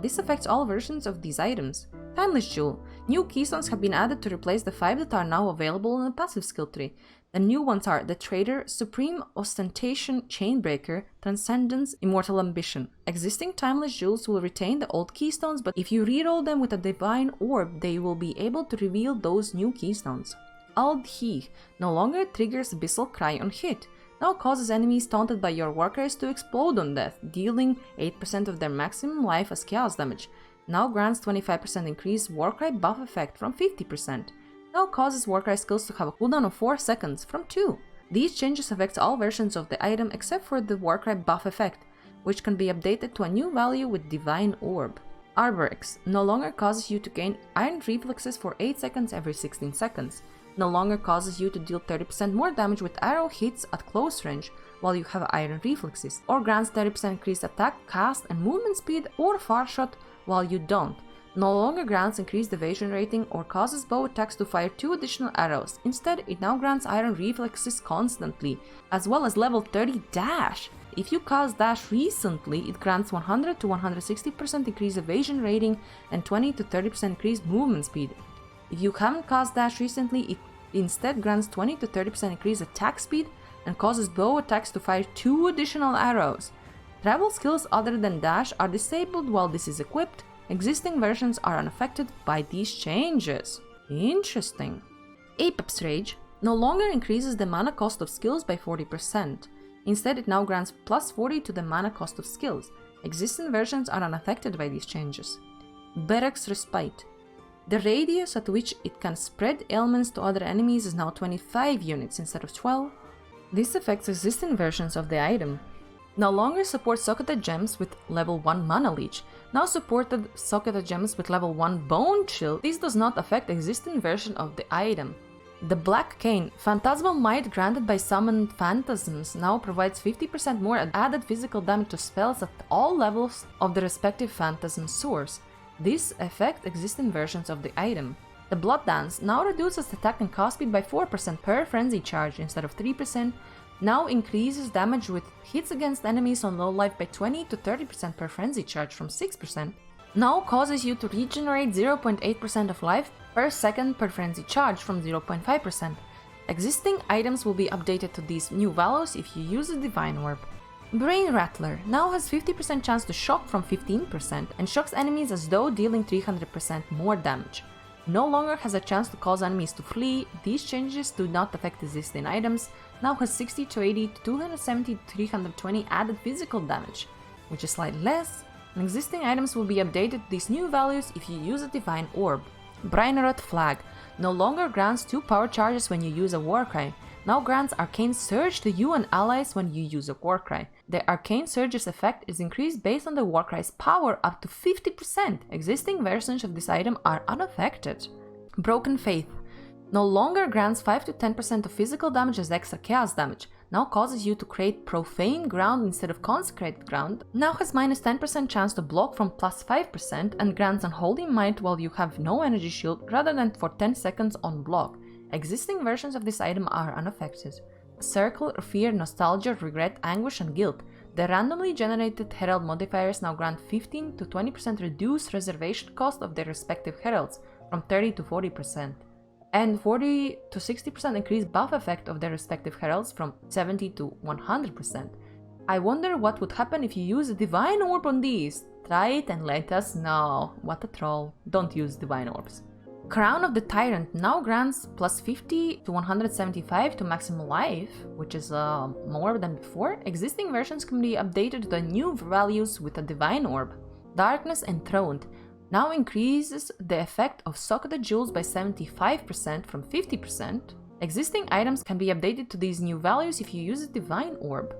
This affects all versions of these items. Timeless Jewel. New keystones have been added to replace the 5 that are now available in the passive skill tree. The new ones are the Trader, Supreme Ostentation, Chainbreaker, Transcendence, Immortal Ambition. Existing Timeless Jewels will retain the old keystones, but if you reroll them with a Divine Orb, they will be able to reveal those new keystones. Aldhi no longer triggers Abyssal Cry on hit. Now causes enemies taunted by your workers to explode on death, dealing 8% of their maximum life as chaos damage. Now grants 25% increased Warcry buff effect from 50%. Now causes Warcry skills to have a cooldown of 4 seconds from 2. These changes affect all versions of the item except for the Warcry buff effect, which can be updated to a new value with Divine Orb. Arborix no longer causes you to gain Iron Reflexes for 8 seconds every 16 seconds. No longer causes you to deal 30% more damage with arrow hits at close range while you have Iron Reflexes, or grants 30% increased attack, cast, and movement speed or far shot while you don't. No longer grants increased evasion rating or causes bow attacks to fire 2 additional arrows. Instead, it now grants Iron Reflexes constantly, as well as level 30 dash. If you cast dash recently, it grants 100 to 160% increased evasion rating and 20 to 30% increased movement speed. If you haven't cast dash recently, it instead grants 20 to 30% increased attack speed and causes bow attacks to fire 2 additional arrows. Travel skills other than dash are disabled while this is equipped. Existing versions are unaffected by these changes. Interesting. Apex Rage no longer increases the mana cost of skills by 40%. Instead, it now grants plus 40 to the mana cost of skills. Existing versions are unaffected by these changes. Berek's Respite. The radius at which it can spread ailments to other enemies is now 25 units instead of 12. This affects existing versions of the item. No longer supports Socketed Gems with level 1 Mana Leech, now supported Socketed Gems with level 1 Bone Chill. This does not affect existing version of the item. The Black Cane, Phantasmal Might granted by summoned phantasms, now provides 50% more added physical damage to spells at all levels of the respective phantasm source. This effect exists in versions of the item. The Blood Dance now reduces attack and cast speed by 4% per frenzy charge instead of 3%, now increases damage with hits against enemies on low life by 20 to 30% per frenzy charge from 6%, now causes you to regenerate 0.8% of life per second per frenzy charge from 0.5%. Existing items will be updated to these new values if you use a Divine Orb. Brain Rattler now has 50% chance to shock from 15% and shocks enemies as though dealing 300% more damage. No longer has a chance to cause enemies to flee. These changes do not affect existing items, now has 60 to 80 to 270 to 320 added physical damage, which is slightly less, and existing items will be updated to these new values if you use a Divine Orb. Brainerot Flag no longer grants 2 power charges when you use a Warcry, now grants Arcane Surge to you and allies when you use a Warcry. The Arcane Surge's effect is increased based on the Warcry's power up to 50%. Existing versions of this item are unaffected. Broken Faith no longer grants 5 to 10% of physical damage as extra chaos damage, now causes you to create profane ground instead of consecrated ground, now has minus 10% chance to block from plus 5% and grants Unholy Might while you have no energy shield rather than for 10 seconds on block. Existing versions of this item are unaffected. Circle of Fear, Nostalgia, Regret, Anguish, and Guilt. The randomly generated herald modifiers now grant 15 to 20% reduced reservation cost of their respective heralds, from 30 to 40%, and 40 to 60% increased buff effect of their respective heralds from 70 to 100%. I wonder what would happen if you use a Divine Orb on these. Try it and let us know. What a troll. Don't use Divine Orbs. Crown of the Tyrant now grants plus 50 to 175 to maximum life, which is more than before. Existing versions can be updated to the new values with a Divine Orb. Darkness Enthroned now increases the effect of Socketed Jewels by 75% from 50%. Existing items can be updated to these new values if you use a Divine Orb.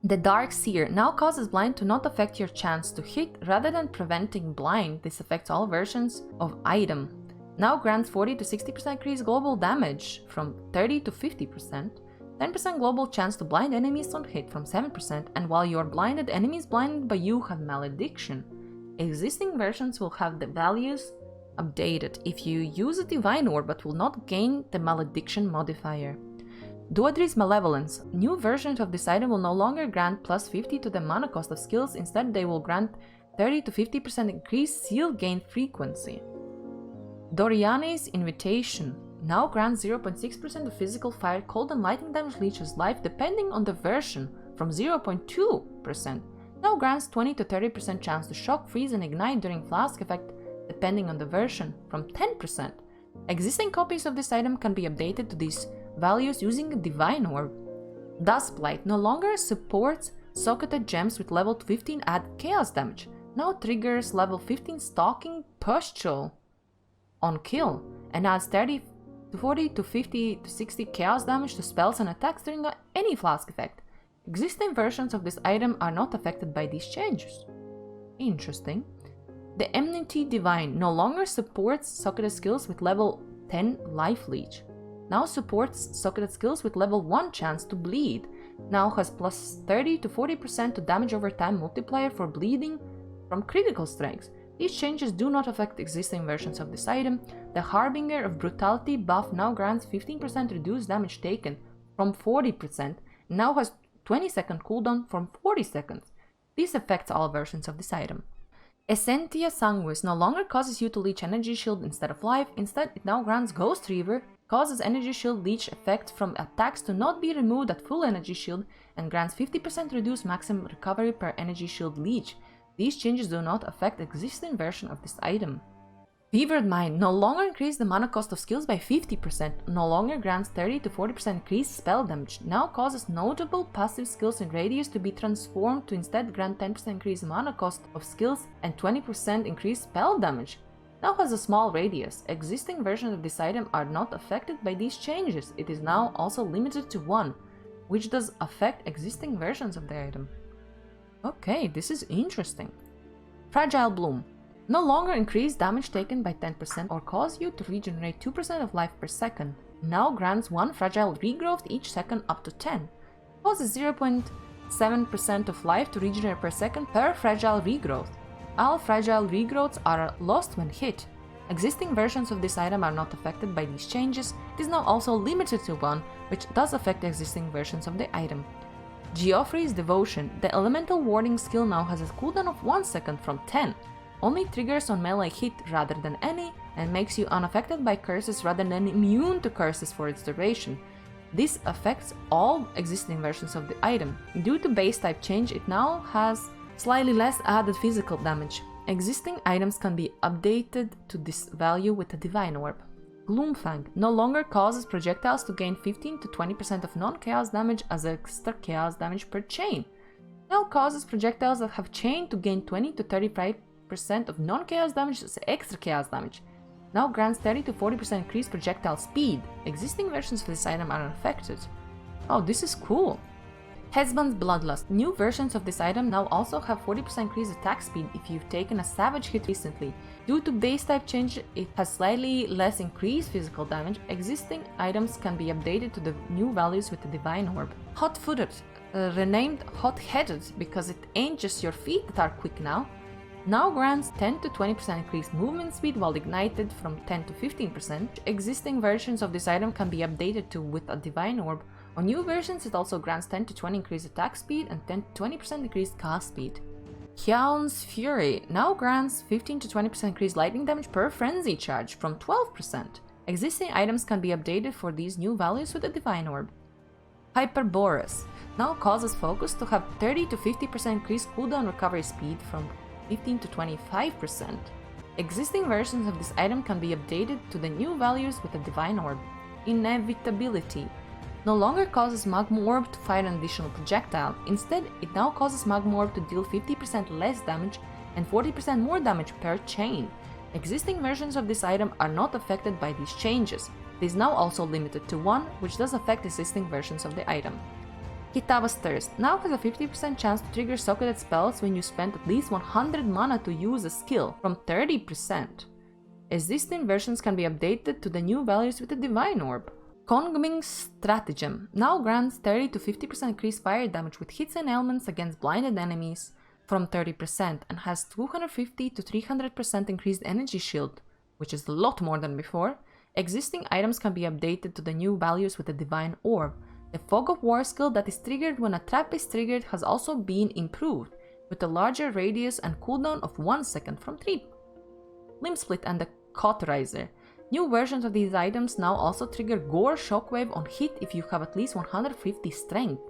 The Dark Seer now causes blind to not affect your chance to hit rather than preventing blind. This affects all versions of item. Now grants 40 to 60% increased global damage from 30 to 50%, 10% global chance to blind enemies on hit from 7%, and while you are blinded, enemies blinded by you have Malediction. Existing versions will have the values updated if you use a Divine Orb but will not gain the Malediction modifier. Duadri's Malevolence. New versions of this item will no longer grant plus 50 to the mana cost of skills, instead they will grant 30 to 50% increased seal gain frequency. Doriani's Invitation now grants 0.6% of physical fire, cold and lightning damage leeches life depending on the version from 0.2%. Now grants 20 to 30% chance to shock, freeze and ignite during flask effect depending on the version from 10%. Existing copies of this item can be updated to these values using a Divine Orb. Duskblight no longer supports Socketed Gems with level 15 add chaos damage. Now triggers level 15 Stalking Pustule on kill and adds 30 to 40 to 50 to 60 chaos damage to spells and attacks during any flask effect. Existing versions of this item are not affected by these changes. Interesting. The Enmity Divine no longer supports socketed skills with level 10 life leech. Now supports socketed skills with level 1 chance to bleed. Now has plus 30 to 40% to damage over time multiplier for bleeding from critical strikes. These changes do not affect existing versions of this item. The Harbinger of Brutality buff now grants 15% reduced damage taken from 40%, now has 20-second cooldown from 40 seconds. This affects all versions of this item. Essentia Sanguis no longer causes you to leech energy shield instead of life, instead it now grants Ghost Reaver, causes energy shield leech effect from attacks to not be removed at full energy shield, and grants 50% reduced maximum recovery per energy shield leech. These changes do not affect existing version of this item. Fevered Mind no longer increases the mana cost of skills by 50%, no longer grants 30 to 40% increased spell damage, now causes notable passive skills in radius to be transformed to instead grant 10% increased mana cost of skills and 20% increased spell damage. Now has a small radius. Existing versions of this item are not affected by these changes. It is now also limited to 1, which does affect existing versions of the item. Okay, this is interesting. Fragile Bloom no longer increase damage taken by 10% or cause you to regenerate 2% of life per second. Now grants 1 fragile regrowth each second up to 10. Causes 0.7% of life to regenerate per second per fragile regrowth. All fragile regrowths are lost when hit. Existing versions of this item are not affected by these changes. It is now also limited to one, which does affect existing versions of the item. Geoffrey's Devotion. The elemental warding skill now has a cooldown of 1 second from 10. Only triggers on melee hit rather than any, and makes you unaffected by curses rather than immune to curses for its duration. This affects all existing versions of the item. Due to base type change, it now has slightly less added physical damage. Existing items can be updated to this value with a Divine Orb. Gloomfang no longer causes projectiles to gain 15 to 20% of non-chaos damage as extra chaos damage per chain. Now causes projectiles that have chain to gain 20 to 35% of non-chaos damage as extra chaos damage. Now grants 30 to 40% increased projectile speed. Existing versions of this item are unaffected. Oh, this is cool. Hezband's Bloodlust. New versions of this item now also have 40% increased attack speed if you've taken a savage hit recently. Due to base type change, it has slightly less increased physical damage. Existing items can be updated to the new values with the Divine Orb. Hot-footed. Renamed Hot-headed because it ain't just your feet that are quick now. Now grants 10 to 20% increased movement speed while ignited from 10 to 15%. Existing versions of this item can be updated to with a Divine Orb. On new versions, it also grants 10 to 20 increased attack speed and 10 to 20% increased cast speed. Hyaun's Fury now grants 15 to 20% increased lightning damage per frenzy charge from 12%. Existing items can be updated for these new values with a Divine Orb. Hyperboreas now causes focus to have 30 to 50% increased cooldown recovery speed from 15 to 25%. Existing versions of this item can be updated to the new values with a Divine Orb. Inevitability no longer causes Magma Orb to fire an additional projectile. Instead, it now causes Magma Orb to deal 50% less damage and 40% more damage per chain. Existing versions of this item are not affected by these changes. It is now also limited to one, which does affect existing versions of the item. Kitava's Thirst now has a 50% chance to trigger socketed spells when you spend at least 100 mana to use a skill, from 30%. Existing versions can be updated to the new values with a Divine Orb. Kongming's Stratagem now grants 30 to 50% increased fire damage with hits and ailments against blinded enemies from 30% and has 250 to 300% increased energy shield, which is a lot more than before. Existing items can be updated to the new values with a Divine Orb. The Fog of War skill that is triggered when a trap is triggered has also been improved, with a larger radius and cooldown of 1 second from 3. Limb Split and the Cauterizer. New versions of these items now also trigger Gore Shockwave on hit if you have at least 150 strength.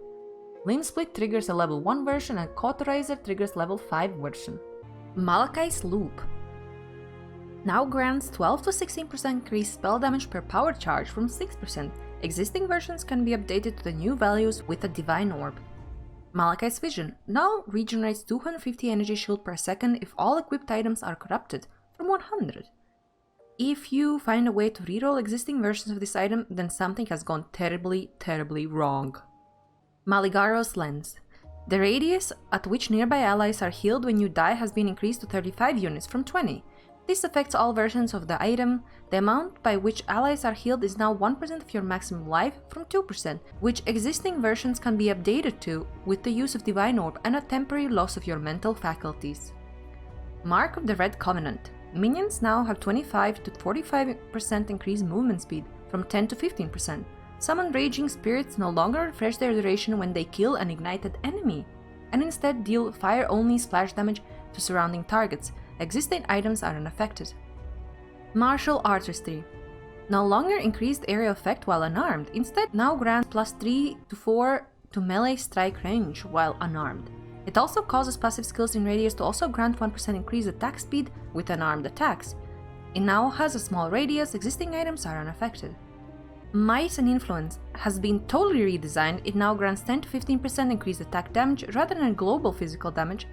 Limb Split triggers a level 1 version and Cauterizer triggers level 5 version. Malakai's Loop now grants 12 to 16% increased spell damage per power charge from 6%. Existing versions can be updated to the new values with a Divine Orb. Malakai's Vision now regenerates 250 energy shield per second if all equipped items are corrupted, from 100. If you find a way to reroll existing versions of this item, then something has gone terribly, terribly wrong. Maligaro's Lens. The radius at which nearby allies are healed when you die has been increased to 35 units from 20. This affects all versions of the item. The amount by which allies are healed is now 1% of your maximum life from 2%, which existing versions can be updated to with the use of Divine Orb and a temporary loss of your mental faculties. Mark of the Red Covenant. Minions now have 25 to 45% increased movement speed from 10 to 15%. Summoned Raging Spirits no longer refresh their duration when they kill an ignited enemy, and instead deal fire-only splash damage to surrounding targets. Existing items are unaffected. Martial Artistry no longer increased area effect while unarmed, instead now grants plus 3 to 4 to melee strike range while unarmed. It also causes passive skills in radius to also grant 1% increased attack speed with unarmed attacks. It now has a small radius. Existing items are unaffected. Might and Influence has been totally redesigned. It now grants 10 to 15% increased attack damage rather than global physical damage,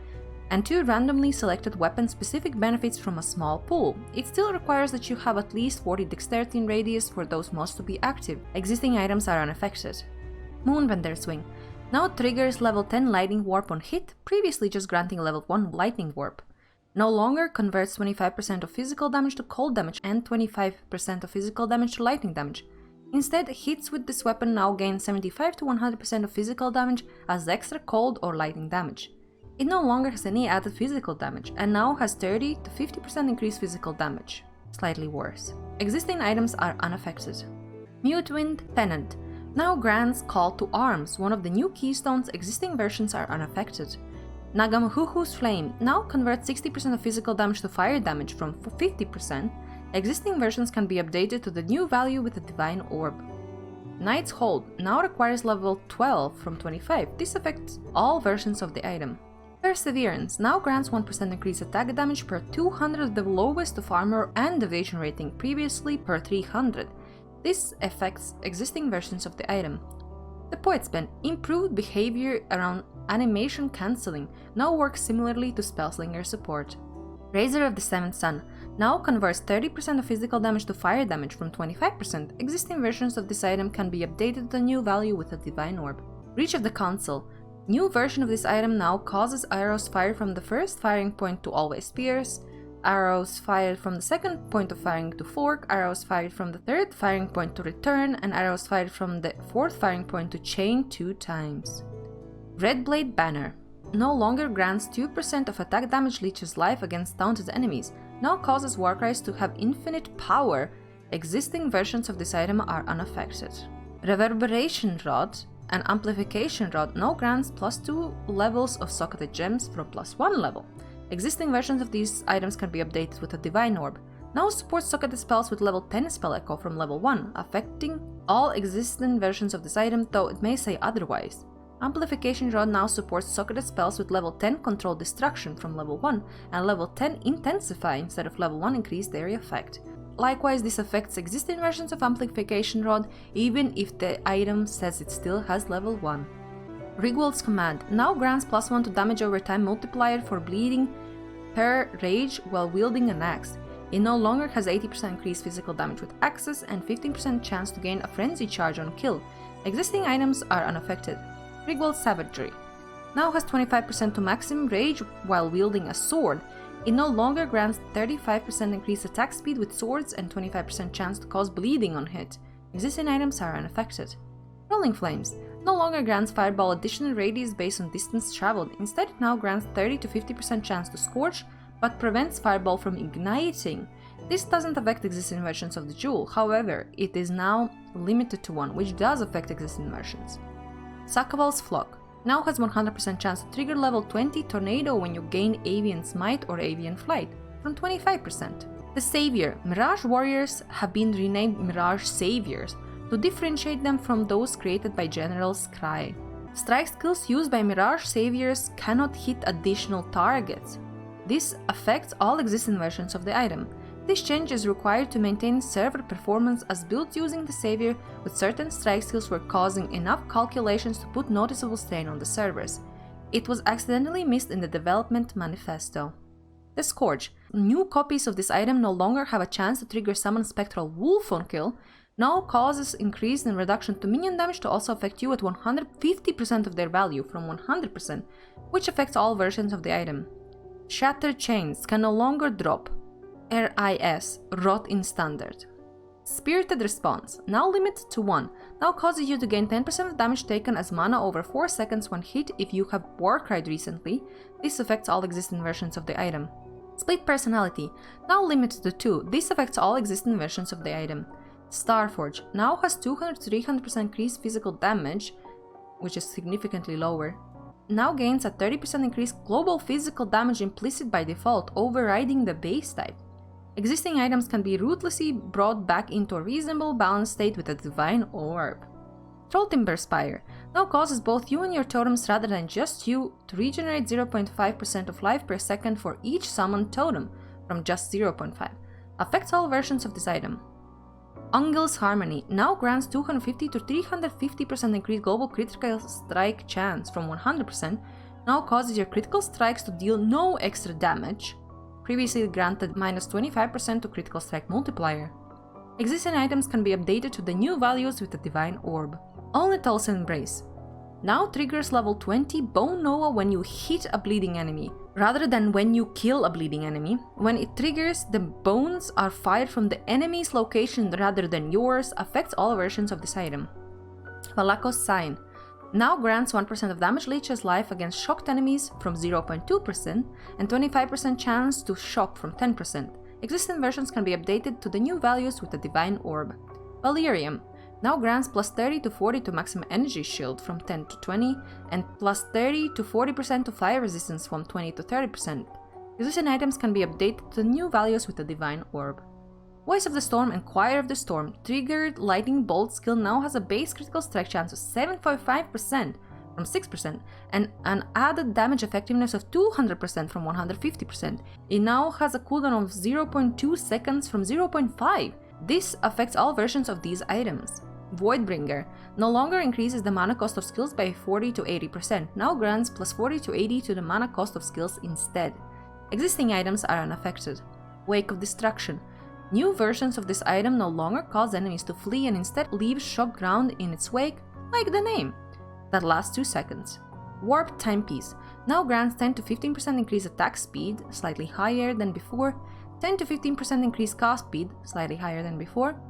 and 2 randomly selected weapon-specific benefits from a small pool. It still requires that you have at least 40 dexterity in radius for those mods to be active. Existing items are unaffected. Moonbender Swing now triggers level 10 Lightning Warp on hit, previously just granting level 1 Lightning Warp. No longer converts 25% of physical damage to cold damage and 25% of physical damage to lightning damage. Instead, hits with this weapon now gain 75 to 100% of physical damage as extra cold or lightning damage. It no longer has any added physical damage, and now has 30 to 50% increased physical damage. Slightly worse. Existing items are unaffected. Mutewind Pennant now grants Call to Arms, one of the new keystones. Existing versions are unaffected. Nagamuhuhu's Flame now converts 60% of physical damage to fire damage from 50%. Existing versions can be updated to the new value with a Divine Orb. Knight's Hold now requires level 12 from 25. This affects all versions of the item. Perseverance now grants 1% increased attack damage per 200 of the lowest of armor and evasion rating, previously per 300. This affects existing versions of the item. The Poet's Pen improved behavior around animation cancelling now works similarly to Spellslinger support. Razor of the Seventh Sun now converts 30% of physical damage to fire damage from 25%. Existing versions of this item can be updated to the new value with a Divine Orb. Reach of the Council. New version of this item now causes arrows fired from the first firing point to always pierce, arrows fired from the second point of firing to fork, arrows fired from the third firing point to return, and arrows fired from the fourth firing point to chain 2 times. Red Blade Banner no longer grants 2% of attack damage leeches life against taunted enemies, now causes Warcries to have infinite power. Existing versions of this item are unaffected. Reverberation Rod and Amplification Rod now grants +2 levels of socketed gems from +1 level. Existing versions of these items can be updated with a Divine Orb. Now supports socketed spells with level 10 spell echo from level 1, affecting all existing versions of this item, though it may say otherwise. Amplification Rod now supports socketed spells with level 10 Control Destruction from level 1 and level 10 Intensify instead of level 1 increased area effect. Likewise, this affects existing versions of Amplification Rod even if the item says it still has level 1. Rigwald's Command now grants +1 to damage over time multiplier for bleeding per rage while wielding an axe. It no longer has 80% increased physical damage with axes and 15% chance to gain a frenzy charge on kill. Existing items are unaffected. Rigwald's Savagery now has 25% to maximum rage while wielding a sword. It no longer grants 35% increased attack speed with swords and 25% chance to cause bleeding on hit. Existing items are unaffected. Rolling Flames no longer grants Fireball additional radius based on distance traveled. Instead, it now grants 30 to 50% chance to scorch, but prevents Fireball from igniting. This doesn't affect existing versions of the jewel, however, it is now limited to 1, which does affect existing versions. Sakaval's Flock now has 100% chance to trigger level 20 Tornado when you gain Avian Smite or Avian Flight, from 25%. The Savior Mirage Warriors have been renamed Mirage Saviors to differentiate them from those created by General Scry. Strike skills used by Mirage Saviors cannot hit additional targets. This affects all existing versions of the item. This change is required to maintain server performance as builds using the Savior with certain strike skills were causing enough calculations to put noticeable strain on the servers. It was accidentally missed in the development manifesto. The Scourge. New copies of this item no longer have a chance to trigger summon Spectral Wolf on kill, now causes increase in reduction to minion damage to also affect you at 150% of their value from 100%, which affects all versions of the item. Shattered Chains can no longer drop RIS, Rot in Standard. Spirited Response, now limited to 1, now causes you to gain 10% of damage taken as mana over 4 seconds when hit if you have Warcried recently. This affects all existing versions of the item. Split Personality, now limited to 2, this affects all existing versions of the item. Starforge now has 200 to 300% increased physical damage, which is significantly lower. Now gains a 30% increased global physical damage implicit by default, overriding the base type. Existing items can be ruthlessly brought back into a reasonable balanced state with a Divine Orb. Trolltimber Spire now causes both you and your totems rather than just you to regenerate 0.5% of life per second for each summoned totem, from just 0.5. Affects all versions of this item. Ungil's Harmony now grants 250 to 350% increased global critical strike chance from 100%, now causes your critical strikes to deal no extra damage, previously granted -25% to critical strike multiplier. Existing items can be updated to the new values with the Divine Orb. Onlytol's Embrace now triggers level 20 Bone Nova when you hit a bleeding enemy, rather than when you kill a bleeding enemy. When it triggers, the bones are fired from the enemy's location rather than yours, affects all versions of this item. Valako's Sign Now grants 1% of damage leeches life against shocked enemies from 0.2% and 25% chance to shock from 10%. Existing versions can be updated to the new values with the Divine Orb. Valerium now grants plus 30 to 40 to maximum energy shield from 10 to 20 and plus 30 to 40% to fire resistance from 20 to 30%. Existing items can be updated to the new values with the Divine Orb. Voice of the Storm and Choir of the Storm triggered Lightning Bolt skill now has a base critical strike chance of 7.5% from 6% and an added damage effectiveness of 200% from 150%. It now has a cooldown of 0.2 seconds from 0.5. This affects all versions of these items. Voidbringer no longer increases the mana cost of skills by 40 to 80%, now grants plus 40 to 80 to the mana cost of skills instead. Existing items are unaffected. Wake of Destruction. New versions of this item no longer cause enemies to flee and instead leave shock ground in its wake, like the name. That lasts 2 seconds. Warp Timepiece now grants 10 to 15% increased attack speed, slightly higher than before, 10 to 15% increased cast speed, slightly higher than before,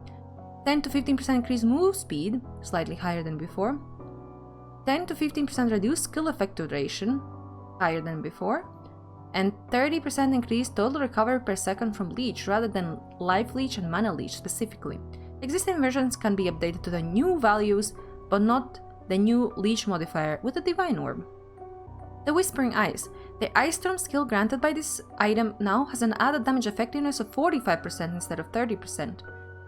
10 to 15% increased move speed, slightly higher than before, 10 to 15% reduced skill effect duration, higher than before, and 30% increased total recovery per second from leech rather than life leech and mana leech specifically. Existing versions can be updated to the new values, but not the new leech modifier with the Divine Orb. The Whispering Ice. The Ice Storm skill granted by this item now has an added damage effectiveness of 45% instead of 30%.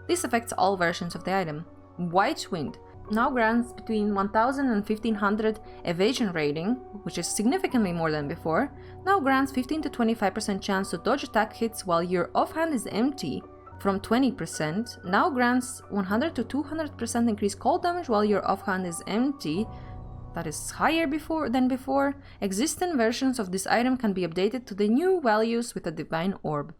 This affects all versions of the item. White Wind now grants between 1000 and 1500 evasion rating, which is significantly more than before, now grants 15 to 25% chance to dodge attack hits while your offhand is empty from 20%, now grants 100 to 200% increased cold damage while your offhand is empty, that is higher than before. Existing versions of this item can be updated to the new values with a Divine Orb.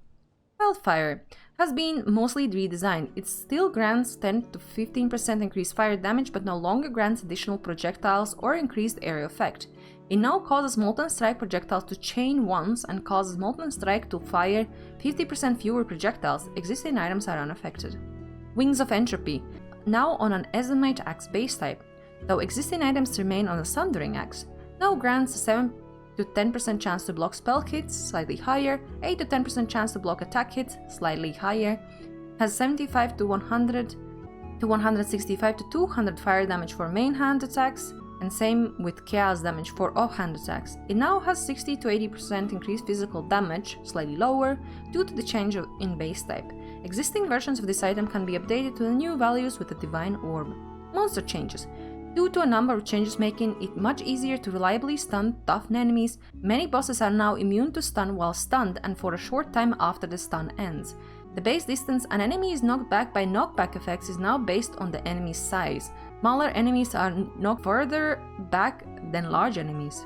Wildfire has been mostly redesigned. It still grants 10 to 15% increased fire damage, but no longer grants additional projectiles or increased area effect. It now causes Molten Strike projectiles to chain once and causes Molten Strike to fire 50% fewer projectiles. Existing items are unaffected. Wings of Entropy, now on an Ezomite Axe base type, though existing items remain on a Sundering Axe, now grants 7 to 10% chance to block spell hits, slightly higher, 8 to 10% chance to block attack hits, slightly higher, has 75 to 100 to 165 to 200 fire damage for main hand attacks, and same with chaos damage for offhand attacks. It now has 60 to 80% increased physical damage, slightly lower, due to the change in base type. Existing versions of this item can be updated to the new values with the Divine Orb. Monster changes. Due to a number of changes making it much easier to reliably stun tough enemies, many bosses are now immune to stun while stunned and for a short time after the stun ends. The base distance an enemy is knocked back by knockback effects is now based on the enemy's size. Smaller enemies are knocked further back than large enemies.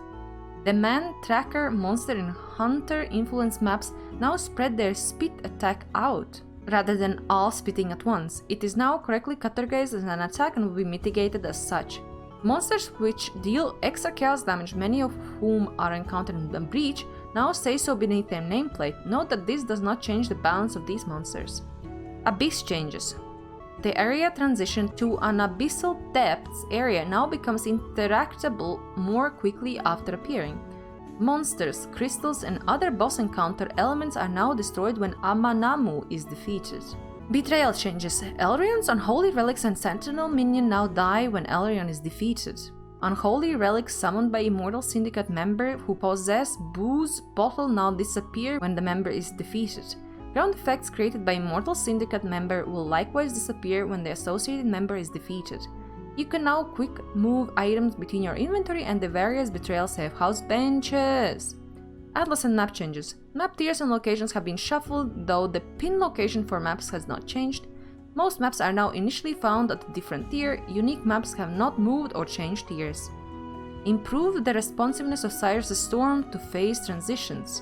The Man Tracker, Monster and Hunter influence maps now spread their spit attack out, rather than all spitting at once. It is now correctly categorized as an attack and will be mitigated as such. Monsters which deal extra chaos damage, many of whom are encountered in the Breach, now say so beneath their nameplate. Note that this does not change the balance of these monsters. Abyss changes. The area transition to an Abyssal Depths area now becomes interactable more quickly after appearing. Monsters, crystals and other boss encounter elements are now destroyed when Amanamu is defeated. Betrayal changes. Elrion's Unholy Relics and Sentinel minion now die when Elrion is defeated. Unholy Relics summoned by Immortal Syndicate member who possess Booze Bottle now disappear when the member is defeated. Ground effects created by Immortal Syndicate member will likewise disappear when the associated member is defeated. You can now quick move items between your inventory and the various Betrayal safe house benches. Atlas and map changes. Map tiers and locations have been shuffled, though the pin location for maps has not changed. Most maps are now initially found at a different tier. Unique maps have not moved or changed tiers. Improve the responsiveness of Cyrus' Storm to phase transitions.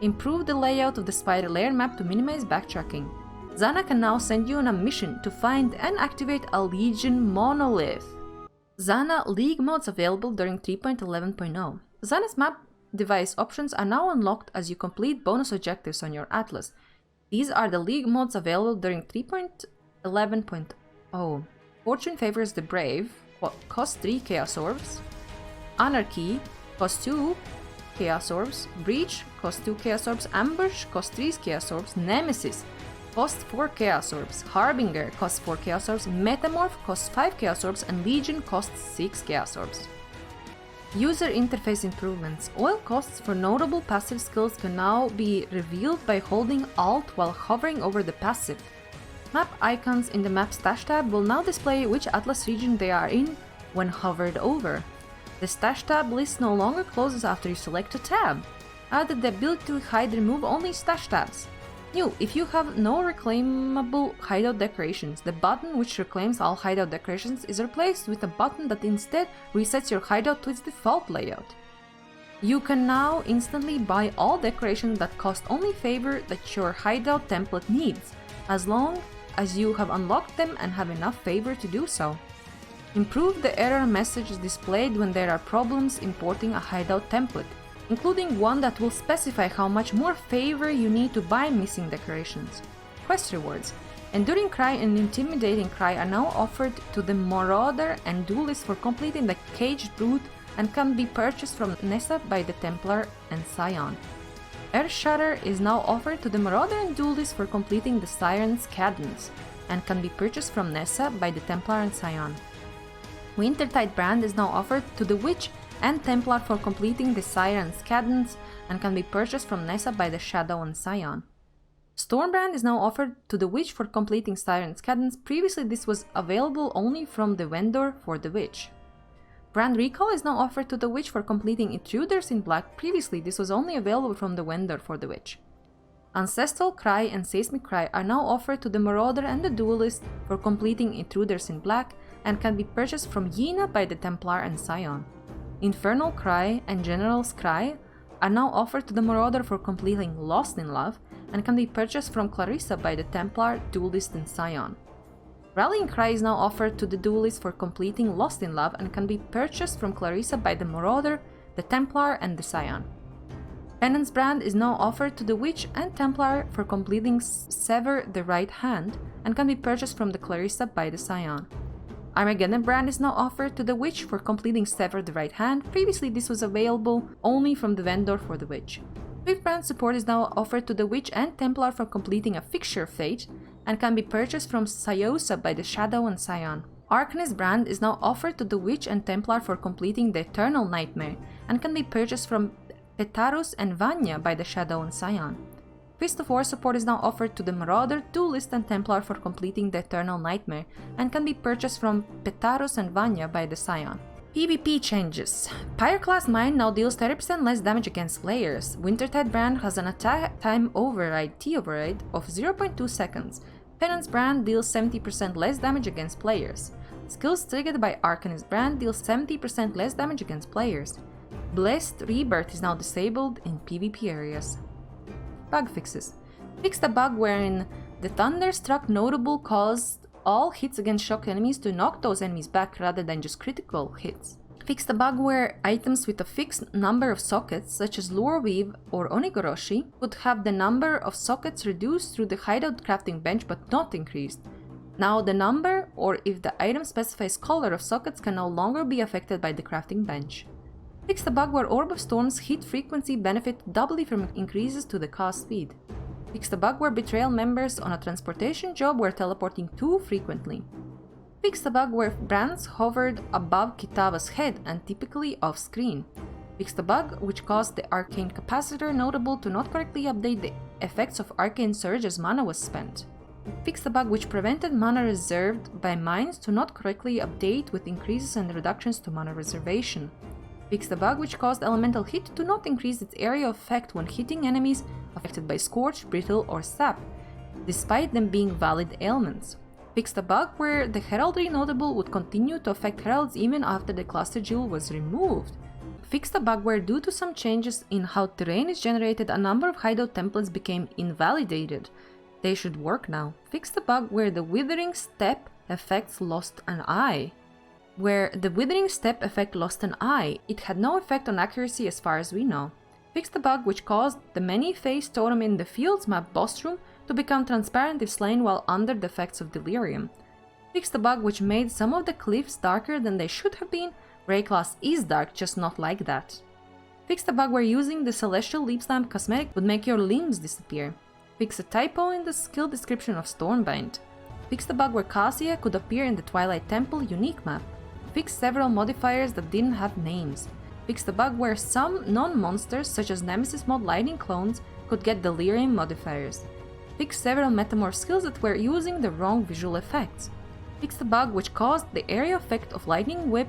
Improve the layout of the Spider Lair map to minimize backtracking. Zana can now send you on a mission to find and activate a Legion monolith. Zana League modes available during 3.11.0. Zana's map device options are now unlocked as you complete bonus objectives on your Atlas. These are the League modes available during 3.11.0. Fortune favors the brave, costs 3 Chaos Orbs. Anarchy costs 2 Chaos Orbs. Breach costs 2 Chaos Orbs. Ambush costs 3 Chaos Orbs. Nemesis costs 4 Chaos Orbs. Harbinger costs 4 Chaos Orbs. Metamorph costs 5 Chaos Orbs. And Legion costs 6 Chaos Orbs. User interface improvements. Oil costs for notable passive skills can now be revealed by holding Alt while hovering over the passive. Map icons in the Map Stash tab will now display which Atlas region they are in when hovered over. The Stash tab list no longer closes after you select a tab. Added the ability to hide remove only Stash tabs. New, if you have no reclaimable hideout decorations, the button which reclaims all hideout decorations is replaced with a button that instead resets your hideout to its default layout. You can now instantly buy all decorations that cost only favor that your hideout template needs, as long as you have unlocked them and have enough favor to do so. Improve the error messages displayed when there are problems importing a hideout template, including one that will specify how much more favor you need to buy missing decorations. Quest rewards. Enduring Cry and Intimidating Cry are now offered to the Marauder and Duelist for completing the Caged Brute and can be purchased from Nessa by the Templar and Scion. Air Shudder is now offered to the Marauder and Duelist for completing the Siren's Cadence and can be purchased from Nessa by the Templar and Scion. Wintertide Brand is now offered to the Witch and Templar for completing the Siren's Cadence and can be purchased from Nessa by the Shadow and Scion. Stormbrand is now offered to the Witch for completing Siren's Cadence. Previously this was available only from the vendor for the Witch. Brand Recall is now offered to the Witch for completing Intruders in Black. Previously this was only available from the vendor for the Witch. Ancestral Cry and Seismic Cry are now offered to the Marauder and the Duelist for completing Intruders in Black and can be purchased from Yena by the Templar and Scion. Infernal Cry and General's Cry are now offered to the Marauder for completing Lost in Love and can be purchased from Clarissa by the Templar, Duelist and Scion. Rallying Cry is now offered to the Duelist for completing Lost in Love and can be purchased from Clarissa by the Marauder, the Templar and the Scion. Penance Brand is now offered to the Witch and Templar for completing Sever the Right Hand and can be purchased from the Clarissa by the Scion. Armageddon Brand is now offered to the Witch for completing Sever the Right Hand. Previously this was available only from the vendor for the Witch. Swift Brand support is now offered to the Witch and Templar for completing a Fixture Fate and can be purchased from Sayosa by the Shadow and Scion. Arcanist Brand is now offered to the Witch and Templar for completing the Eternal Nightmare and can be purchased from Petarus and Vanya by the Shadow and Scion. Fist of War support is now offered to the Marauder, Duelist and Templar for completing the Eternal Nightmare and can be purchased from Petarus and Vanya by the Scion. PvP changes. Pyroclast Mine now deals 30% less damage against players. Wintertide Brand has an attack time override T-override of 0.2 seconds. Penance Brand deals 70% less damage against players. Skills triggered by Arcanist Brand deals 70% less damage against players. Blessed Rebirth is now disabled in PvP areas. Bug fixes. Fix the bug wherein the Thunderstruck notable caused all hits against shock enemies to knock those enemies back rather than just critical hits. Fix the bug where items with a fixed number of sockets, such as Lure Weave or Onigoroshi, would have the number of sockets reduced through the hideout crafting bench but not increased. Now the number, or if the item specifies color of sockets, can no longer be affected by the crafting bench. Fix the bug where Orb of Storm's hit frequency benefit doubly from increases to the cast speed. Fix the bug where Betrayal members on a transportation job were teleporting too frequently. Fix the bug where brands hovered above Kitava's head and typically off-screen. Fix the bug which caused the Arcane Capacitor notable to not correctly update the effects of Arcane Surge as mana was spent. Fix the bug which prevented mana reserved by mines to not correctly update with increases and reductions to mana reservation. Fix the bug which caused Elemental Hit to not increase its area of effect when hitting enemies affected by Scorch, Brittle or Sap, despite them being valid ailments. Fix the bug where the Heraldry notable would continue to affect heralds even after the cluster jewel was removed. Fix the bug where, due to some changes in how terrain is generated, a number of hideout templates became invalidated. They should work now. Fix the bug where the Withering Step effects lost an eye. Where the Withering Step effect lost an eye, it had no effect on accuracy as far as we know. Fix the bug which caused the many-face totem in the Fields map boss room to become transparent if slain while under the effects of delirium. Fix the bug which made some of the cliffs darker than they should have been. Ray class is dark, just not like that. Fix the bug where using the Celestial Leap Slam cosmetic would make your limbs disappear. Fix a typo in the skill description of Stormbind. Fix the bug where Cassia could appear in the Twilight Temple unique map. Fix several modifiers that didn't have names. Fix the bug where some non-monsters such as Nemesis mod lightning clones could get delirium modifiers. Fix several metamorph skills that were using the wrong visual effects. Fix the bug which caused the area effect of lightning whip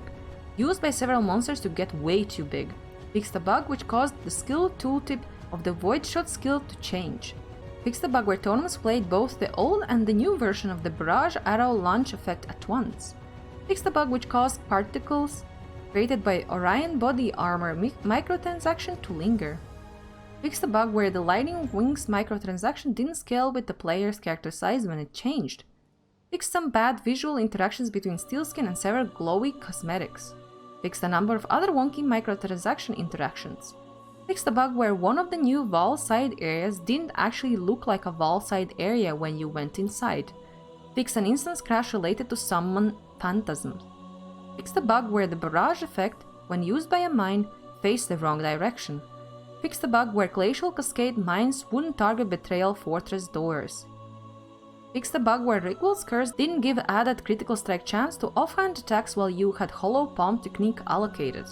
used by several monsters to get way too big. Fix the bug which caused the skill tooltip of the Void Shot skill to change. Fix the bug where tournaments played both the old and the new version of the Barrage Arrow launch effect at once. Fix the bug which caused particles created by Orion Body Armor microtransaction to linger. Fix the bug where the Lightning Wings microtransaction didn't scale with the player's character size when it changed. Fix some bad visual interactions between Steelskin and several glowy cosmetics. Fix a number of other wonky microtransaction interactions. Fix the bug where one of the new Vaal side areas didn't actually look like a Vaal side area when you went inside. Fix an instance crash related to summon phantasms. Fix the bug where the barrage effect, when used by a mine, faced the wrong direction. Fix the bug where Glacial Cascade mines wouldn't target Betrayal Fortress doors. Fix the bug where Rigwell's Curse didn't give added critical strike chance to offhand attacks while you had Hollow Palm technique allocated.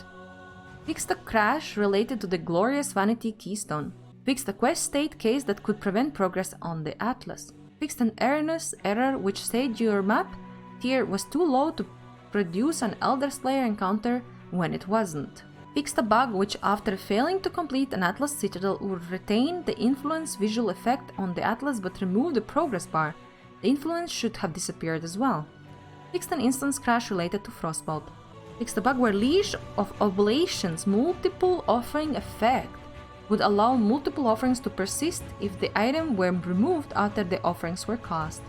Fix the crash related to the Glorious Vanity Keystone. Fix the quest state case that could prevent progress on the Atlas. Fix an erroneous error which said your map tier was too low to produce an Elder Slayer encounter when it wasn't. Fix the bug which, after failing to complete an Atlas Citadel, would retain the influence visual effect on the Atlas but remove the progress bar. The influence should have disappeared as well. Fix an instance crash related to Frostbolt. Fix the bug where Leash of Oblation's multiple offering effect would allow multiple offerings to persist if the item were removed after the offerings were cast.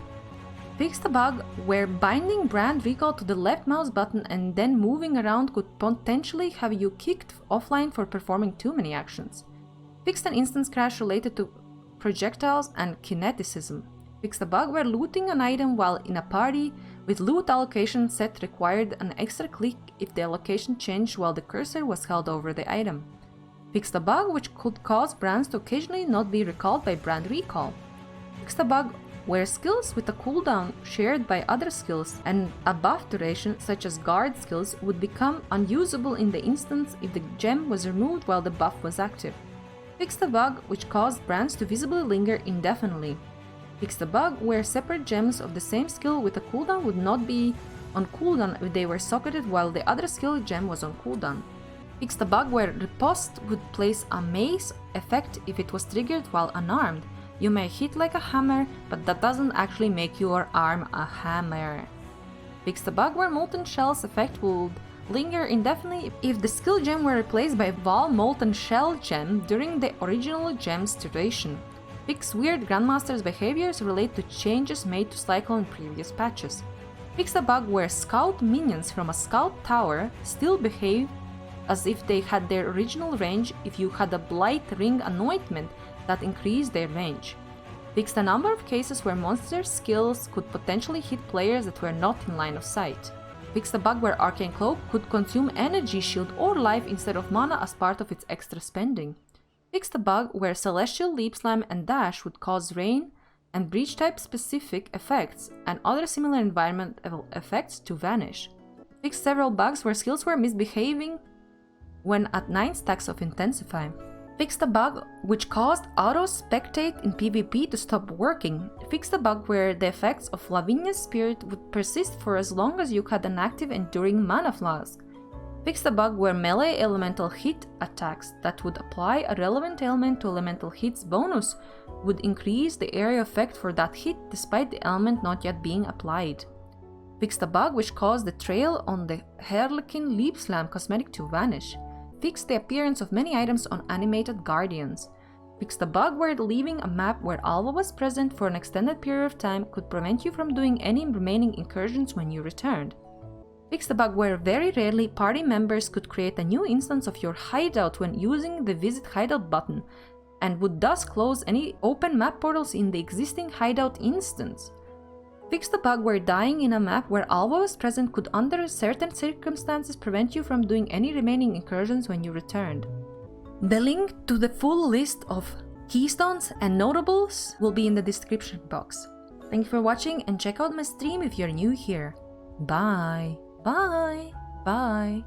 Fix the bug where binding brand recall to the left mouse button and then moving around could potentially have you kicked offline for performing too many actions. Fix an instance crash related to projectiles and kineticism. Fix the bug where looting an item while in a party with loot allocation set required an extra click if the allocation changed while the cursor was held over the item. Fix the bug which could cause brands to occasionally not be recalled by brand recall. Fix the bug where skills with a cooldown shared by other skills and a buff duration such as guard skills would become unusable in the instance if the gem was removed while the buff was active. Fix the bug which caused brands to visibly linger indefinitely. Fix the bug where separate gems of the same skill with a cooldown would not be on cooldown if they were socketed while the other skill gem was on cooldown. Fix the bug where Riposte would place a mace effect if it was triggered while unarmed. You may hit like a hammer, but that doesn't actually make your arm a hammer. Fix the bug where Molten Shell's effect would linger indefinitely if the skill gem were replaced by Vaal Molten Shell gem during the original gem's duration. Fix weird Grandmaster's behaviors relate to changes made to Cycle in previous patches. Fix the bug where Scout minions from a Scout tower still behave as if they had their original range if you had a Blight Ring anointment that increased their range. Fix the number of cases where monster skills could potentially hit players that were not in line of sight. Fix the bug where Arcane Cloak could consume energy shield or life instead of mana as part of its extra spending. Fix the bug where Celestial Leap Slam and Dash would cause rain and breach type specific effects and other similar environmental effects to vanish. Fix several bugs where skills were misbehaving when at 9 stacks of Intensify. Fix the bug which caused auto spectate in PvP to stop working. Fix the bug where the effects of Lavinia's Spirit would persist for as long as you had an active Enduring Mana Flask. Fix the bug where melee elemental hit attacks that would apply a relevant element to elemental hits bonus would increase the area effect for that hit despite the element not yet being applied. Fix the bug which caused the trail on the Harlequin Leap Slam cosmetic to vanish. Fix the appearance of many items on animated guardians. Fix the bug where leaving a map where Alva was present for an extended period of time could prevent you from doing any remaining incursions when you returned. Fix the bug where very rarely party members could create a new instance of your hideout when using the Visit Hideout button, and would thus close any open map portals in the existing hideout instance. Fix the bug where dying in a map where Alva was present could under certain circumstances prevent you from doing any remaining incursions when you returned. The link to the full list of keystones and notables will be in the description box. Thank you for watching and check out my stream if you're new here. Bye. Bye. Bye.